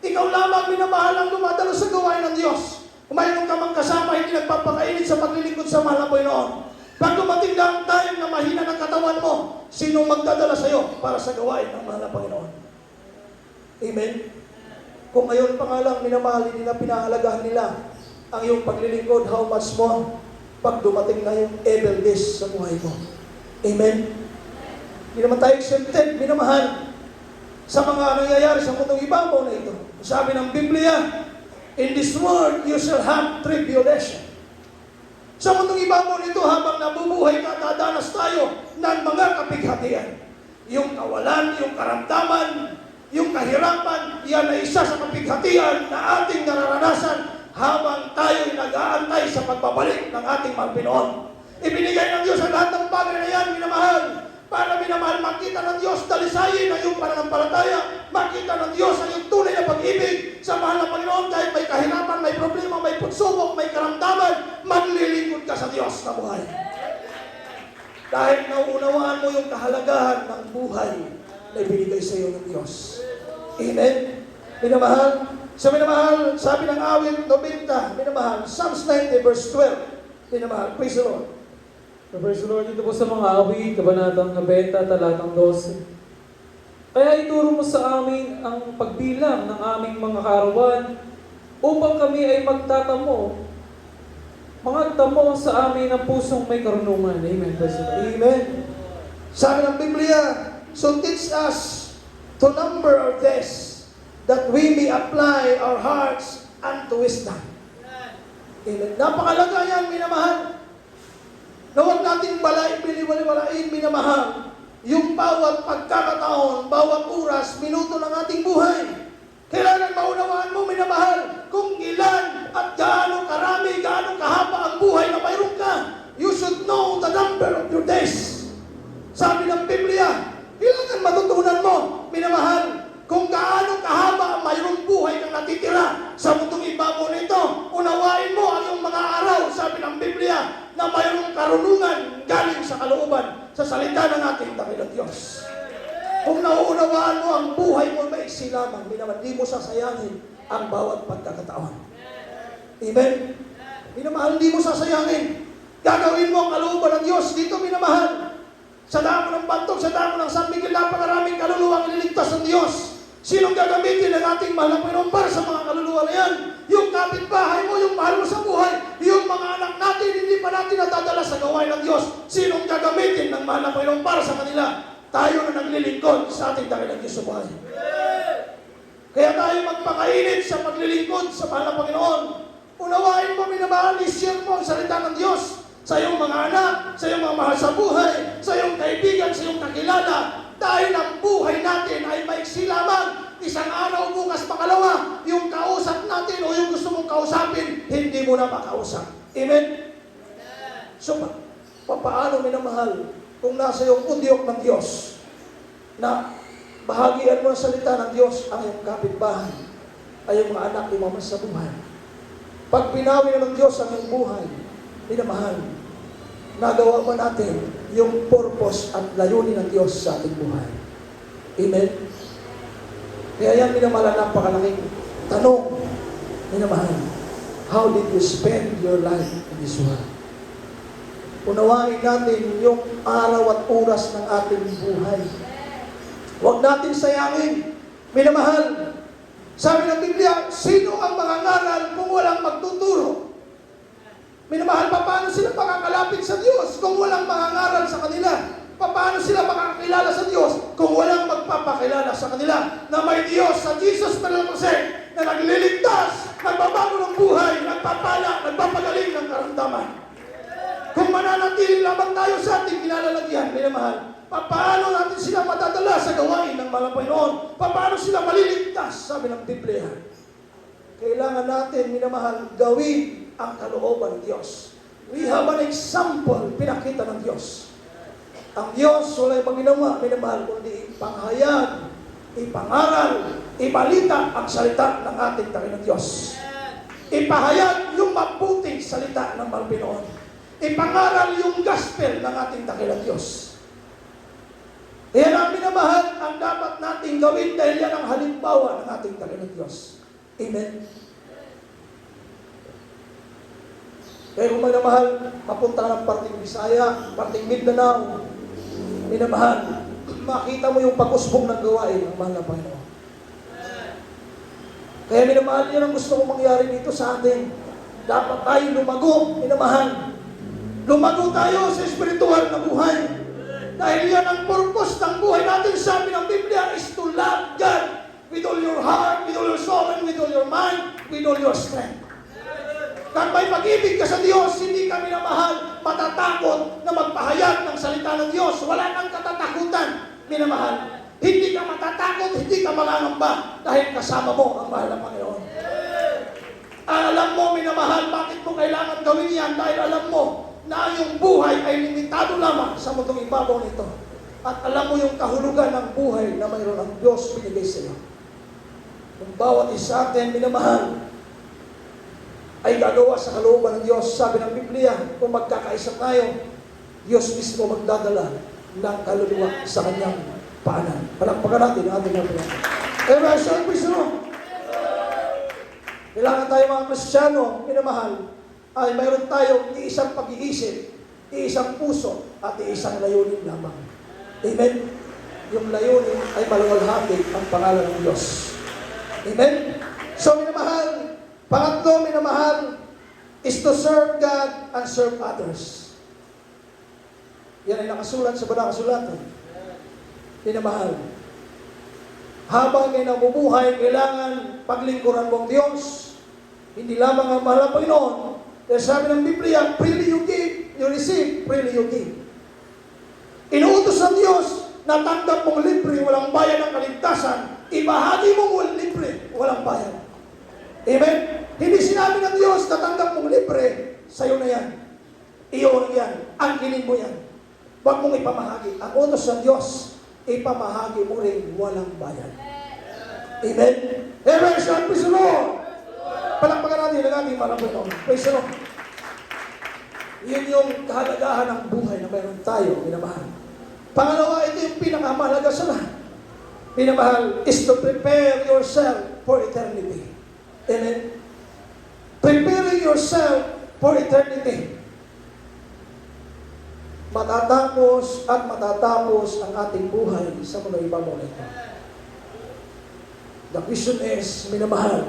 ikaw lamang minamahal ang dumadalo sa gawain ng Diyos. Kung mayroon ka mang kasama, hindi nagpapakainit sa paglilingkod sa mahal na Panginoon. Pag dumating na ang time na mahina ng katawan mo, sinong magdadala sa iyo para sa gawain ng mahal na Panginoon? Amen? Kung ngayon pa nga lang minamahal, hindi na pinahalagahan nila ang iyong paglilingkod, how much more pag dumating na yung evil days sa buhay mo. Amen? Hindi naman tayo exempted, minamahal, sa mga nangyayari sa mundong ibabaw na ito. Sabi ng Biblia, in this world, you shall have tribulation. Sa mundong ibabaw nito, habang nabubuhay ka, dadanas tayo ng mga kapighatian. Yung kawalan, yung karamdaman, yung kahirapan, yan ay isa sa kapighatian na ating nararanasan habang tayo'y nag-aantay sa pagbabalik ng ating mahal Pinoon. Ibinigay ng Diyos ang lahat ng bagay na yan, minamahal, para minamahal makita ng Diyos dalisayin ang iyong pananampalataya, makita ng Diyos ang iyong tunay na pag-ibig sa mahal na Panginoon kahit may kahirapan, may problema, may pagsubok, may karamdaman, maglilingkod ka sa Diyos na buhay. Dahil nauunawaan mo yung kahalagahan ng buhay na ibinigay sa iyo ng Diyos. Amen? Minamahal, sabi ng awit 90, minamahal, Psalms 90 verse 12, minamahal, praise the Lord. Praise the Lord, dito po sa mga awit, kabanatang 90, talatang 12. Kaya ituro mo sa amin ang pagbilang ng aming mga karawan upang kami ay magtatamo sa amin ang pusong may karunungan. Amen. Praise the Lord. Amen. Sabi ng Biblia, so teach us to number our days that we may apply our hearts unto wisdom. Amen. Napakalaga yan, minamahal. Na huwag natin biniwalain, minamahal, yung bawat pagkakataon, bawat oras, minuto ng ating buhay. Kailangan maunawaan mo, minamahal, kung ilan at gaano karami, gaano kahaba ang buhay na mayroon ka. You should know the number of your days. Sabi ng Biblia, kailangan matutunan mo, minamahal, kung gaano kahaba ang mayroong buhay kang natitira sa mundong ibabaw nito. Unawain mo ang iyong mga araw, sabi ng Biblia, na mayroong karunungan galing sa kalooban, sa salita ng ating dakilang Diyos. Kung nauunawaan mo ang buhay mo maiksi lamang, minaman, di mo sasayangin ang bawat pagkakataon. Amen? Minamahal, di mo sasayangin. Gagawin mo ang kalooban ng Diyos dito, minamahal. Sa damo ng bantog, sa damo ng San Miguel, napakaraming kaluluwa ang ililigtas ng Diyos. Sinong gagamitin ng ating mahal na Panginoon para sa mga kaluluwa na yan? Yung kapitbahay mo, yung mahal mo sa buhay, yung mga anak natin, hindi pa natin natadala sa gawain ng Diyos. Sinong gagamitin ng mahal na Panginoon para sa kanila? Tayo na naglilingkod sa ating dakilang Diyos sa buhay. Kaya tayo magpakainit sa paglilingkod sa mahal na Panginoon. Unawain mo, minamahal, i-share mo ang salita ng Diyos sa iyong mga anak, sa iyong mga mahal sa buhay, sa iyong kaibigan, sa iyong kakilala. Dahil ang buhay natin ay maiksi lamang. Isang araw, bukas, pangalawa, yung kausap natin o yung gusto mong kausapin, hindi mo na makausap. Amen? So, paano minamahal kung nasa iyong udyok ng Diyos na bahagian mo ang salita ng Diyos ang iyong kapitbahay, ay yung mga anak limamas sa buhay. Pag pinawi na ng Diyos ang iyong buhay, minamahal, nagawa ba natin yung purpose at layunin ng Diyos sa ating buhay? Amen? Kaya yan, minamahal, napakalaking tanong. Minamahal, how did you spend your life in this world? Unawain natin yung araw at oras ng ating buhay. Huwag natin sayangin. Minamahal, sabi ng Biblia, sino ang mangangaral kung walang magtuturo? Minamahal, paano sila makakalapit sa Diyos kung walang mangangaral sa kanila? Paano sila makakakilala sa Diyos kung walang magpapakilala sa kanila na may Diyos sa Jesus Jose na nagliligtas, nagbabago ng buhay, nagpapala, nagpapagaling ng karamdaman. Kung mananatili lamang tayo sa ating kinalalagyan, minamahal, paano natin sila matadala sa gawain ng mga Panginoon? Paano sila maliligtas? Sabi ng Biblia. Kailangan natin, minamahal, gawin ang kalooban ng Diyos. We have an example, pinakita ng Diyos. Ang Diyos, wala ibang ginawa, minamahal, kundi ipanghayag, ipangaral, ibalita ang salita ng ating Panginoon Diyos. Ipahayag yung mabuting salita ng Panginoon. Ipangaral yung gospel ng ating dakilang Diyos. Yan ang minamahal ang dapat nating gawin dahil yan ang halimbawa ng ating dakilang Diyos. Amen. Kaya kung minamahal, mapunta ka ng parting Bisaya, parting Mindanao, minamahal, makita mo yung pag-usbong ng gawain ng mahal na Panginoon. Kaya minamahal, yan ang gusto kong mangyari dito sa atin. Dapat tayo lumago, minamahal. Lumago tayo sa espiritual na buhay. Dahil yan ang purpose ng buhay natin. Sabi ng Biblia is to love God with all your heart, with all your soul, and with all your mind, with all your strength. Kung may pag-ibig ka sa Diyos, hindi ka minamahal, matatakot na magpahayag ng salita ng Diyos. Wala kang katatakutan, minamahal. Hindi ka matatakot, hindi ka mangangamba dahil kasama mo ang mahal na Panginoon. Alam mo, minamahal, bakit mo kailangan gawin yan? Dahil alam mo na yung buhay ay limitado lamang sa mundong ibabaw nito. At alam mo yung kahulugan ng buhay na mayroon ang Diyos binigay sa iyo. Kung bawat isa atin, minamahal, ay gagawa sa kalooban ng Diyos. Sabi ng Biblia, kung magkakaisa tayo, Diyos mismo magdadala ng kaluluwa sa kanyang paanan. Palakpakan natin ang ating mga Amen. So, kailangan tayo mga Kristiyano, minamahal, ay mayroon tayong iisang pag-iisip, iisang puso, at iisang layunin lamang. Amen? Yung layunin ay maluwalhati ang pangalan ng Diyos. Amen? So, minamahal, pangatlo, minamahal, is to serve God and serve others. Yan ay nakasulat sa banal na kasulatan. Minamahal, habang may nabubuhay, kailangan paglingkuran mo ang Diyos. Hindi lamang ang mahal na Panginoon. Kaya sabi ng Biblia, freely you give, you receive, freely you give. Inuutos ng Diyos na tanggap mong libre, walang bayad ng kaligtasan. Ibahagi mong libre, walang bayad. Amen? Hindi sinabi ng Diyos na tanggap mong libre, sa'yo na yan. Iyo na yan. Angkinin mo yan. Huwag mong ipamahagi. Ang utos ng Diyos, ipamahagi mo rin walang bayad. Amen? Amen! Shout, praise the Lord! Palakpakan natin ang ating mahal na Panginoon. Praise the Lord! Yun yung kahalagahan ng buhay na mayroon tayo, minamahal. Pangalawa, ito yung pinakamahalaga sa lahat. Minamahal, is to prepare yourself for eternity. Amen? Preparing yourself for eternity. Matatapos at matatapos ang ating buhay sa mga ibabaw nito. The question is, minamahal,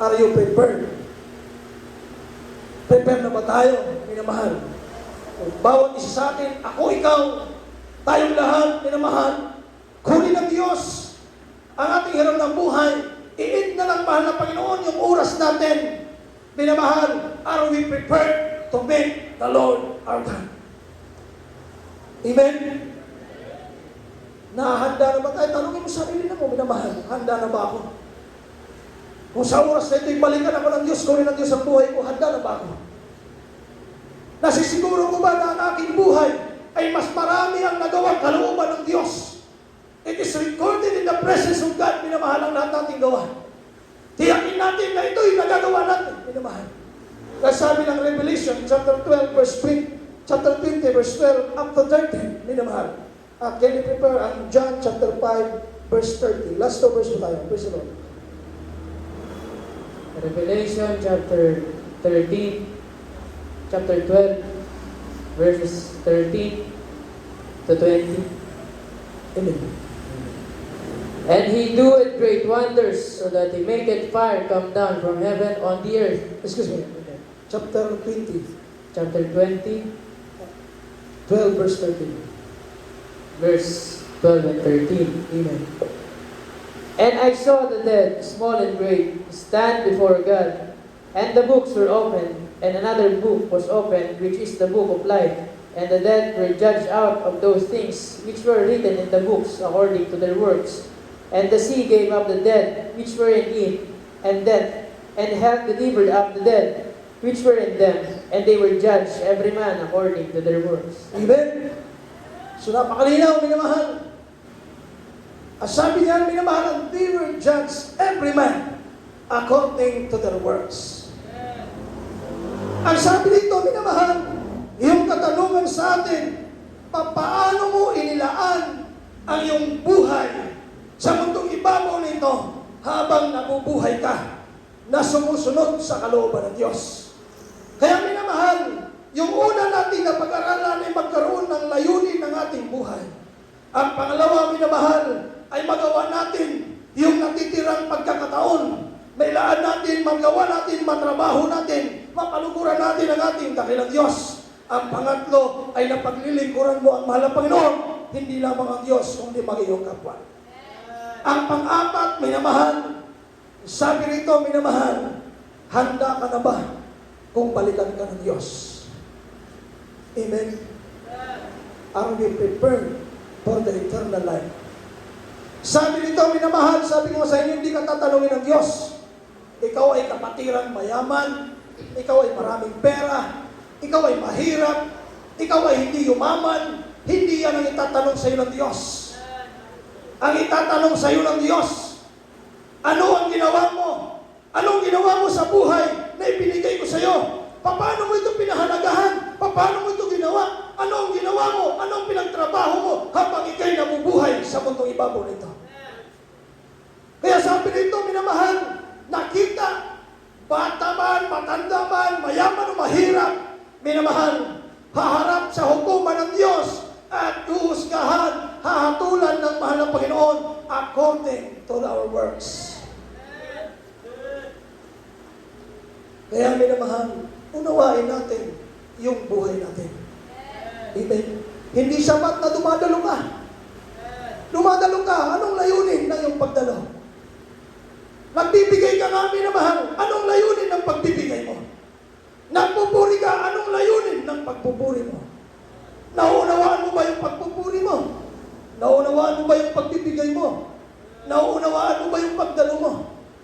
are you prepared? Prepare na ba tayo, minamahal? Kung bawat isa sa atin, ako, ikaw, tayong lahat, minamahal, kunin ng Diyos ang ating hirap ng buhay. I-end na ng mahal na Panginoon yung oras natin. Minamahal, are we prepared to meet the Lord our God? Amen? Nahanda na ba tayo? Tanungin mo sarili na mo, minamahal, handa na ba ako? Kung sa oras na ito'y balikan ako ng Diyos, kunin ng Diyos ang buhay ko, handa na ba ako? Nasisiguro ko ba na ang aking buhay ay mas marami ang nagawang kalooban ng Diyos? It is recorded in the presence of God, minamahal ang lahat nating gawa. Tiyakin natin na ito'y nagagawa natin, minamahal. Kasi sabi ng Revelation, chapter 12, verse 3, chapter 20, verse 12, up to 13, minamahal. At can you prepare ang John chapter 5, verse 30. Last two verse po tayo. Praise the Lord. Revelation chapter 13, chapter 12, verses 13 to 20. Amen. And he doeth great wonders, so that he maketh fire come down from heaven on the earth. Excuse me. Chapter 20, Chapter 20, 12, verse 13. verse 12 and 13. Amen. And I saw the dead, small and great, stand before God, and the books were opened, and another book was opened, which is the book of life. And the dead were judged out of those things which were written in the books according to their works. And the sea gave up the dead which were in it, and death, and hell delivered up the dead which were in them, and they were judged every man according to their works. Amen? So napakalinaw, minamahal. Ang sabi niya, minamahal, they were judged every man according to their works. Ang sabi dito, minamahal, yung katanungan sa atin, paano mo inilaan ang iyong buhay sa mundong ibabaw nito habang nabubuhay ka na sumusunod sa kalooban ng Diyos. Kaya minamahal, yung una natin na pag-aralan ay magkaroon ng layunin ng ating buhay. Ang pangalawa, minamahal, ay magawa natin yung natitirang pagkakataon. Mailaan natin, magawa natin, matrabaho natin, mapaluguran natin ang ating dakilang Diyos. Ang pangatlo ay napaglilingkuran mo ang mahal na Panginoon, hindi lamang ang Diyos, kundi mag-iyong kapwa. Ang pang-apat, minamahal, sabi rito, minamahal, handa ka na ba kung balikan ka ng Diyos? Amen? Are we prepared for the eternal life? Sabi nito, minamahal, sabi ko sa inyo, hindi ka tatanungin ng Diyos. Ikaw ay kapatiran mayaman, ikaw ay maraming pera, ikaw ay mahirap, ikaw ay hindi yumaman, hindi yan ang itatanong sa iyo ng Diyos. Ang itatanong sa iyo ng Diyos, ano ang ginawa mo? Anong ginawa mo sa buhay na ibinigay ko sa iyo? Paano mo ito pinahalagahan? Paano mo ito ginawa? Ano ang ginawa mo? Ano ang pinagtrabaho mo habang ikay nabubuhay sa mundong ibabaw nito? Kaya sabi nito, minamahal, nakita, bata man, matanda man, mayaman o mahirap, minamahal, haharap sa hukuman ng Diyos at huhusgahan, hahatulan ng mahal na Panginoon according to our works. Kaya minamahal, unawain natin yung buhay natin. Amen. Hindi sapat na dumadalo ka. Dumadalo ka, anong layunin ng iyong pagdalo? Nagbibigay ka nga, minamahal, anong layunin ng pagbibigay mo? Nagpupuri ka, anong layunin ng pagpupuri mo? Nauunawaan mo ba yung pagpupuri mo? Nauunawaan mo ba yung pagbibigay mo? Nauunawaan mo ba yung pagdalo mo?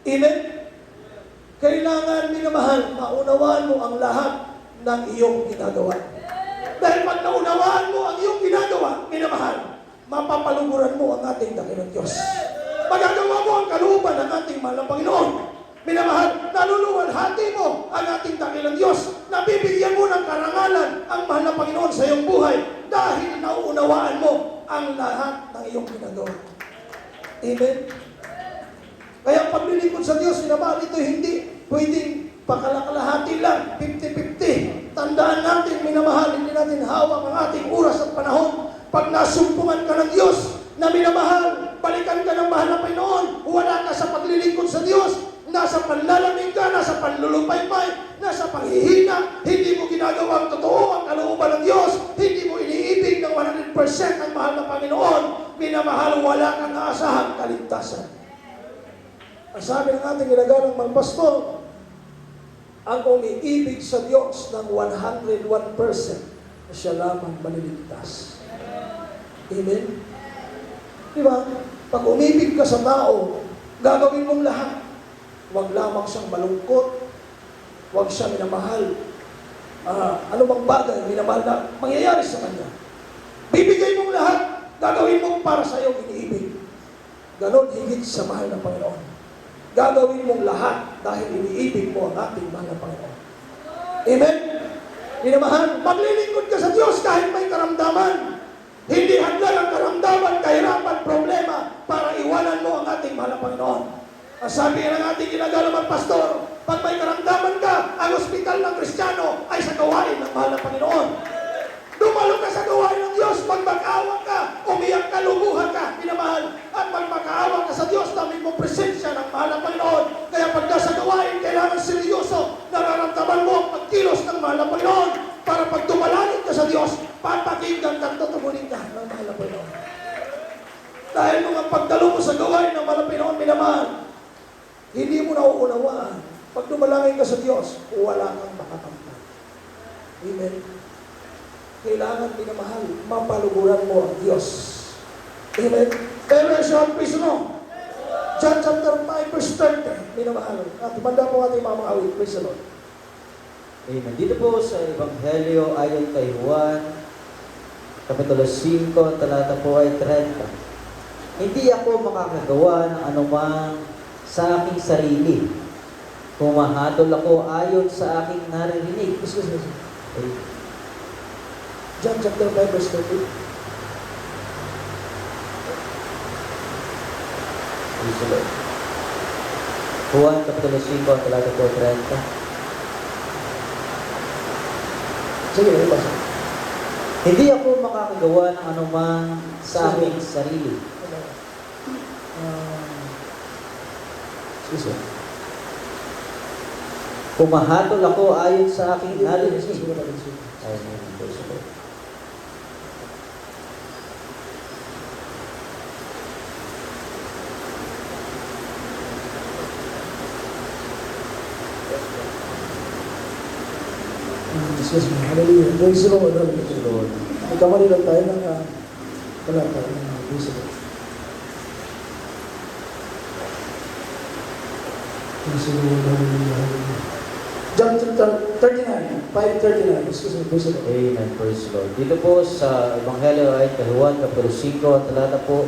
Amen? Kailangan, minamahal, maunawaan mo ang lahat ng iyong ginagawa. Dahil pag naunawaan mo ang iyong ginagawa, minamahal, mapapaluguran mo ang ating dakilang Diyos. Magagawa mo ang kalooban ng ating mahal na Panginoon. Minamahal, naluluwalhati mo ang ating dakilang Diyos. Nabibigyan mo ng karangalan ang mahal na Panginoon sa iyong buhay dahil nauunawaan mo ang lahat ng iyong ginagawa. Amen? Kaya ang paglilingkod sa Diyos, minamahal, ito hindi pwedeng pakalakalahati lang, 50-50. Tandaan natin, minamahal, hindi natin hawak ang ating oras at panahon. Pag nasumpungan ka ng Diyos, na minamahal, balikan ka ng mahal na Panginoon, wala ka sa paglilingkod sa Diyos, nasa panlalamig ka, nasa panlulupay-pay, nasa panghihina, hindi mo ginagawang totoo ang kalooban ng Diyos, hindi mo iniibig ng 100% ang mahal na Panginoon, minamahal, wala kang aasahang kaligtasan. Ang sabi ng ating ginagalang mga pastor, ang umiibig sa Diyos ng 101%, siya lamang maliligtas. Amen? Diba? Pag umibig ka sa tao, gagawin mong lahat. Huwag lamang siyang malungkot, huwag siya minamahal. Ano bang bagay, minamahal na mangyayari sa kanya. Bibigay mong lahat, gagawin mong para sa iyo iniibig. Ganon higit sa mahal ng Panginoon. Gagawin mong lahat dahil iniibig mo ang ating mahal ng Panginoon. Amen? Minamahal, maglilingkod ka sa Diyos kahit may karamdaman. Hindi hadlang ang karamdaman, kahirapan, problema para iwanan mo ang ating mahal na Panginoon. Ang sabi ng ating ginagalamang pastor, pag may karamdaman ka, ang ospital ng Kristiyano ay sa gawain ng mahal na Panginoon. Dumalo ka sa gawain ng Diyos, pag mag-awa ka, umiyak ka, lumuha ka, minamahal. At pag mag-aawa ka sa Diyos, dami mo presensya ng mahal na Panginoon. Kaya pag nasa gawain, kailangan seryoso, nararamdaman mo ang pagkilos ng mahal na Panginoon. Para pag dumalangin ka sa Diyos, papakinggan ka, tutugunin ka ng mahal na Panginoon. Dahil mga pagdalo mo sa gawain ng mahal na Panginoon, minamahal, hindi mo nauunawaan. Pag dumalangin ka sa Diyos, wala kang makakamtan. Amen. Kailangan, minamahal, mapaluguran mo ang Diyos. Amen. Pero siya, please no. John chapter 5 verse 30, minamahal. At tumanda po ating mga awit, praise the Lord. Amen. Dito po sa Ebanghelyo ayon kay Juan, Kapitulo 5, talata po ay 30. Hindi ako makakagawa ng anumang sa aking sarili. Humahatol ako ayon sa aking naririnig. Okay. John chapter 5 verse 30. Praise the Lord. Juan, Kapitulo 5, talata po 30. Sige, basa. Hindi ako makakagawa ng anumang sa aking sarili. Excuse me. Humahatol ako ayon sa aking Excuse naririnig. me, excuse me. Amen. Praise the Lord. Excuse me. Hallelujah. Praise the Lord. Praise the Lord. Nagkamali lang tayo ng talata. Praise the Lord. Praise the Lord. Hallelujah. Hallelujah. John chapter 39, 5:39. Excuse me. Praise the Lord. Amen. Praise the Lord. Dito po sa Ebanghelyo ay kay Juan, Kapitulo 5, talata po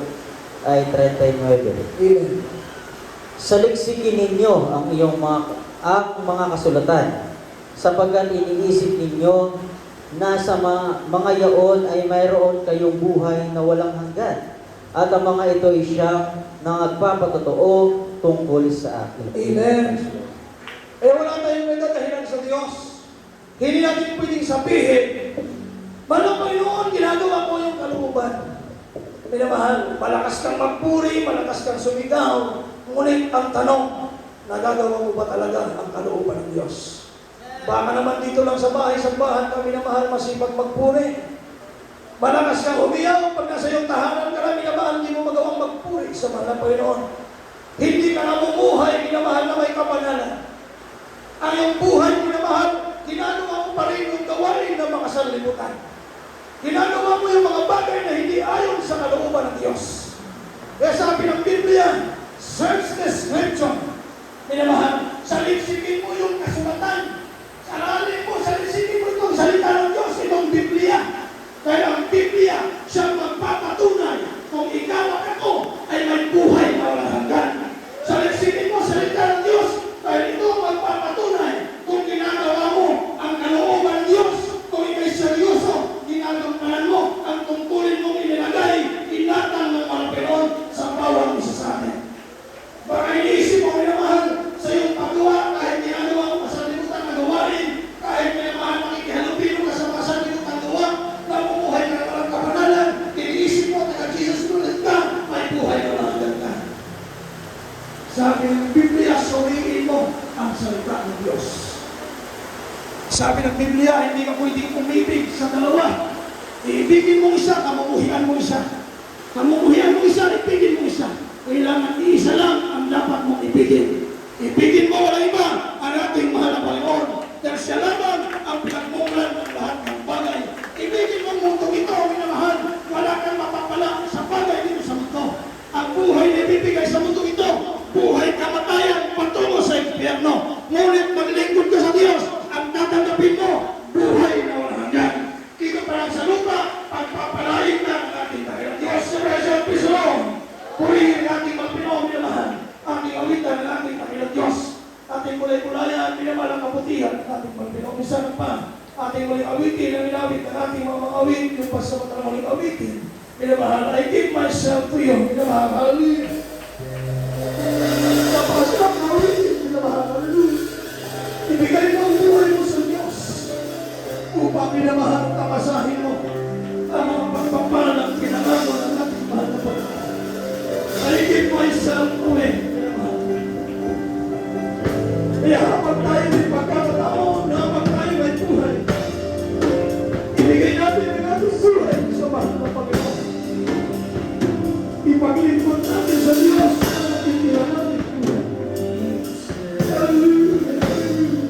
ay 39. Amen. Saliksikin ninyo ang mga kasulatan, sapagkat iniisip ninyo na sa mga yaon ay mayroon kayong buhay na walang hanggan, at ang mga ito ay siyang nagpapatotoo tungkol sa akin. Amen. Eh wala tayong may dadahilan sa Diyos. Hindi natin pwedeng sabihin, Manong Panginoon, ginagawa ko yung kalooban. Minamahal, malakas kang magpuri, malakas kang sumigaw, ngunit ang tanong, nagagawa mo ba talaga ang kalooban ng Diyos? Baka naman dito lang sa bahay, sambahan kami na mahal, masipag magpuri. Malakas kang umiyaw, pag nasa iyong tahanan ka lang, minamahal, hindi mo magawang magpuri sa mahal ng Panginoon. Hindi ka namumuhay, minamahal na may kapanalan. Ang iyong buhay, minamahal, ginagawa mo pa rin yung gawain ng mga sanlibutan. Ginagawa mo yung mga bagay na hindi ayon sa kalooban ng Diyos. Kaya sabi ng Biblia, search the scripture. Minamahal, saliksikin mo yung kasulatan. Aralin mo, saliksikin mo itong salita ng Diyos, itong Biblia. Kaya ang Biblia, siyang magpapatunay kung ikaw at ako ay may buhay na walang hanggan. Saliksikin mo salita ng Diyos, dahil ito ang magpapatunay kung ginagawa mo ang kalooban ng Diyos, kung ikay seryoso, ginagampanan mo ang tungkulin mong inilagay, inatang ng mga Panginoon sa bawat isa sa atin. Baka iniisip mo, minamahal, sa iyong paggawa, kahit ginagawa mo masalimutan na gawain, kahit minamahal makikihalupin mo sa masalimutan gawa, namumuhay ka na walang kapanalan, iniisip mo, taga-Jesus Christ ka, may buhay na walang hanggan ka. Sabi ng Biblia, suriin mo ang salita ng Diyos. Sabi ng Biblia, hindi ka pwedeng umibig sa dalawa. Iibigin mo isa, kamumuhian mo isa. Kamumuhian mo isa, ibigin mo isa. Kailangan iisa lang ang dapat mong ibigin. Ibigin mo wala iba ang ating mahal na Panginoon. Dahil siya lamang ang pinagmulan ng lahat ng bagay. Ibigin mo ang mundo ito, minamahal. Wala kang mapapala sa bagay dito sa mundo. Ang buhay na ibibigay sa mundo ito, buhay kamatayan patungo sa impyerno. Ngunit maglingkod ka sa Diyos, ang tatanggapin mo, buhay na walang hanggan. Dito pa lang sa lupa, pagpapalain ka ng ating Panginoon Diyos sa presyo at Panginoon. Purihin ang ating mga Pinoon, minamahal. Ating awitan ng ating Panginoon Diyos. Ating kulay-kulayan, minamahal ang kabutihan ng ating mga Pinoon. Minsan pa, ating muling awitin ang inawit ng ating mga awit, yung pasamata ng muling awitin. Minamahal, I give myself to you. Minamahal, hallelujah. Napakasarap na awitin, minamahal, hallelujah. Ibigay mo ang buhay mo sa Diyos. Upang minamahal, tapasahin mo ang mga pagpapalang kinanganon ng ating mahal na Panginoon. I give myself away. Kaya habang tayo may pagkakataon na habang tayo may buhay, ibigay natin ang ating buhay sa mahal na Panginoon. Ipaglingkod natin sa Diyos ang ating natin buhay. Hallelujah. Hallelujah.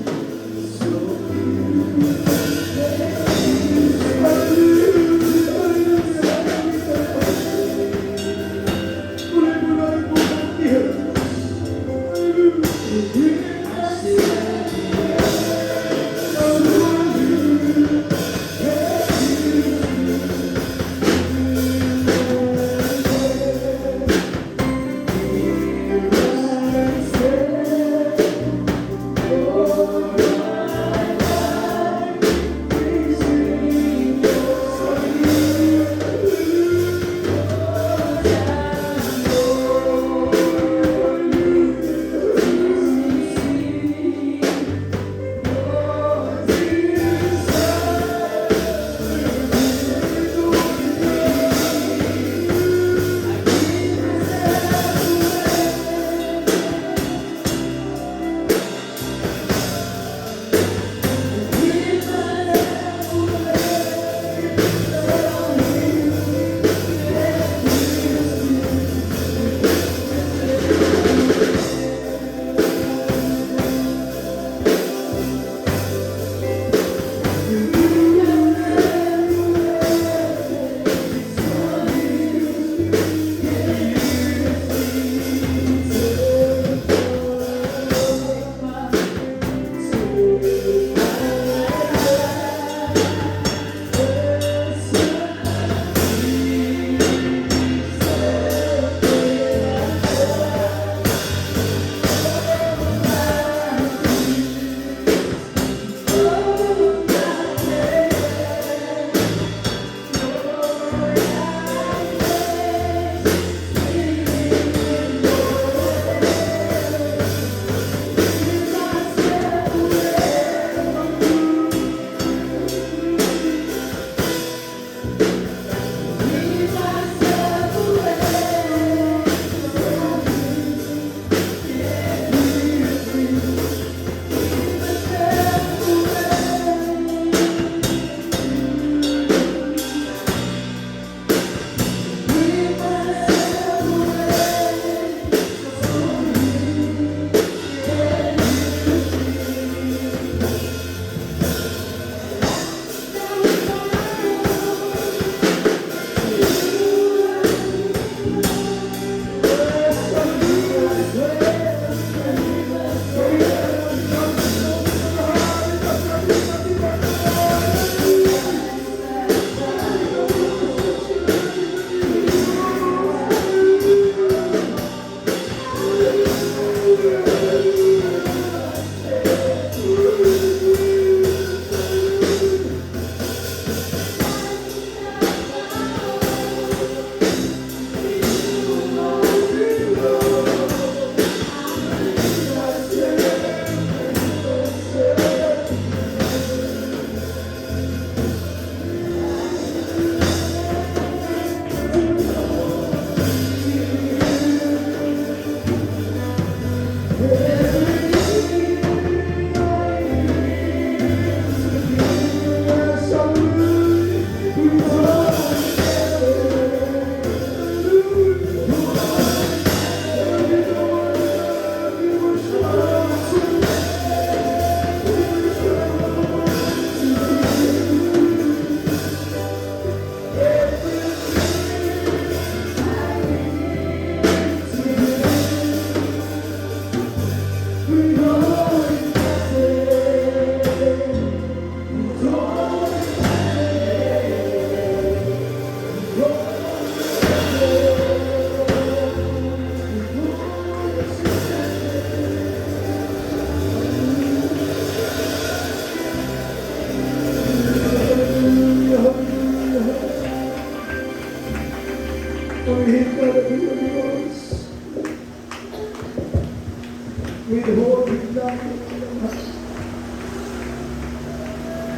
withhold lang.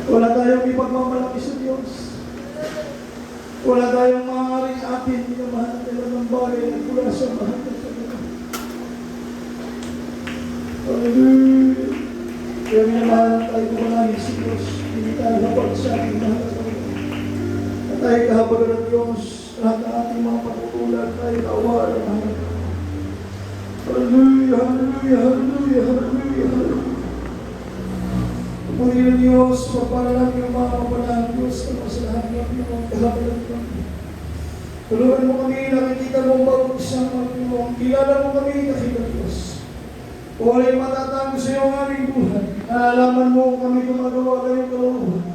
Wala tayong ipagmamalaki sa Diyos. Wala tayong maaaring atin minamahal nila ng bagay na mula sa mahal na kanila. Hallelujah. Kaya minamahal tayo kumalangin sa Diyos. Hindi tayo habag sa ating mahal na kanila. At tayo kahabagan ng Diyos. Lahat ng ating mga patutulan tayo kaawaan ng mahal. Hallelujah, hallelujah, hallelujah, hallelujah, hallelujah. Purihin ng Diyos, pagpalalang ng mga kapalaan ng Diyos, ano sa lahat ng mga kahabagan ng tulungan mo kami, nakikita mo ang bawat isang mga kilala mo kami, nakita Diyos. Kung ala'y matatago sa iyo ang aming buhay, nalalaman mo kami gumagawa kayong kalooban.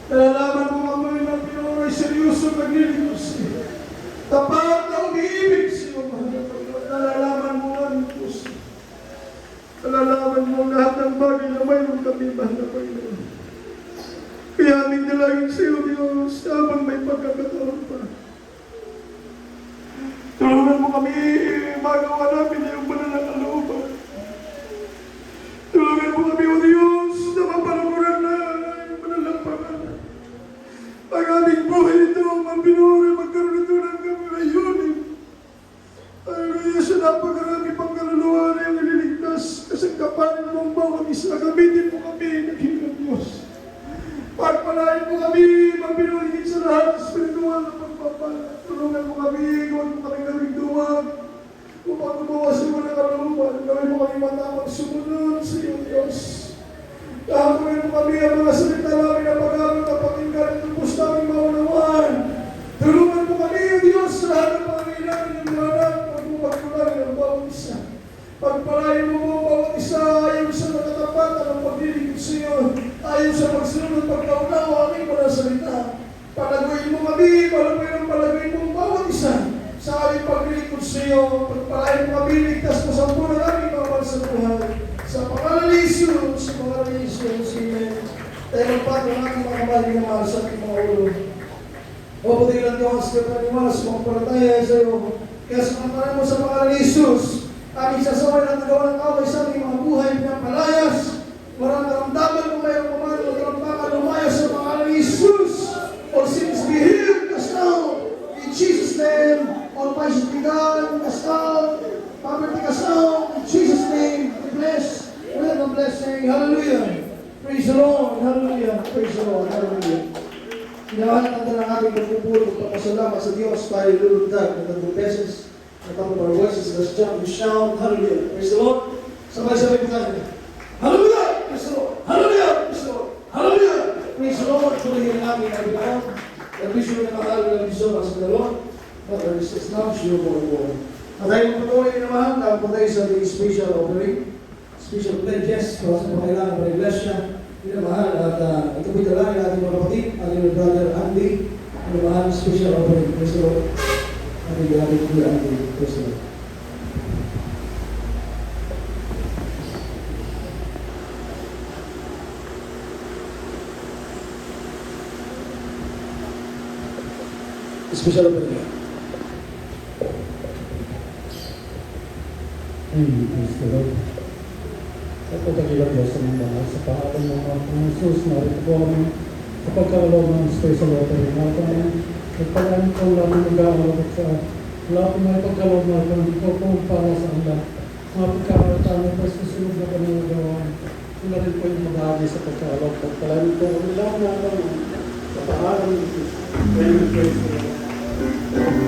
Nalalaman mo kami ng Pinoy seryoso naglilinos sa iyo. Tapat na umiibig sa iyo, mahal na Panginoon. Nalalaman mo ang Diyos. Nalalaman mo lahat ng bagay na mayroon kami, mahal na Panginoon. Kaya aming dalangin sa iyo, Diyos, habang may pagkakataon pa. Tulungan mo kami magawa namin na yung banal na kalooban. Tulungan mo kami, O Diyos, na mapalamuran na yung banal na pangalan. Ang aming buhay ito, ang Pinoy, magkaroon ito ng layunin. Hallelujah, sa napakarami pang kaluluwa na yung nililigtas, kasangkapanin mo ang bawat isa, gamitin mo kami, nakilang Diyos. Pagpalain mo kami, mapinulingin sa lahat ng spiritual na pagpapala. Tulungan mo kami, gawin mo kami gawing duwag. Upang gumawa sa mga kaluluwan, gawin mo kami matamang sumunod sa iyo, Diyos. Kahamunin mo kami ang mga salita namin na pag-aral na pakinggan at tupos namin maunawaan. Tulungan mo kami, O Diyos, sa lahat ng mga kailangan ng mga anak, pagpapagkulangin ang bawat isa. Pagpalain mo ang bawat isa ayon sa nakatapatan ng paglilingkod sa iyo, ayon sa pagsunod pagkaunawa aming mga salita. Palaguin mo kami, palaguin mo ang bawat isa sa aming paglilingkod sa iyo. Pagpalain mo kami, ligtas mo sa puno namin mga sa buhay. Sa pangalan ni Jesus, sa pangalan ni Jesus, Amen. Tayo magpato ng ating mga kamali na mahal sa ating mga ulo. O puti lang Diyos, kaya paniwala sa mga palataya sa iyo. Kaya sa pangalan mo sa pangalan ni Jesus, aming sasaway ng nagawa ng kaway sa aming mga buhay pinapalayas. Walang karamdaman kung mayroong pamalang magkaramdaman lumayas sa pangalan ni Jesus. All sins be healed, cast out. In Jesus' name, all vices be gone, cast out. Poverty cast out. In Jesus' name, be blessed. With a blessing. Hallelujah. Praise the Lord. Hallelujah. Praise the Lord. Hallelujah. Pinawalan natin ang ating pagpupulong pagpasalamat sa Diyos. Tayo lulundag ng 3 beses. At ang mga voices, let's jump and shout. Hallelujah. Praise the Lord. Sabay-sabay po tayo. Hallelujah. Praise the Lord. Hallelujah. Praise the Lord. Hallelujah. Praise the Lord. Purihin namin ang Panginoon. Nag-visual na mahal ng visual sa Panginoon. But there is now sure more. At tayo magpatuloy naman na punta sa special offering. Special pledges para sa pangailangan ng iglesia. Minamahal at ito po'y dalangin ating mga kapatid, ating brother Andy, minamahal special offering. Praise the Lord. Ating brother Andy. Praise the Lord. Special offering. Praise the Lord. At pagkakilang Diyos sa mga mahal sa pangalan ng mga Jesus, narito po kami sa pagkakalog ng special offering. Nagpagaling po lang ng mag-aaral sa lahat ng mga pagkalog na ito, hindi po para sa Allah. Mga pagkakaroon po sa susunod na panunagawan. Sila rin po yung mag-aaral sa pagkakalog. Pagpagaling po kami lang na sa pangalan ng Jesus. Praise the Lord.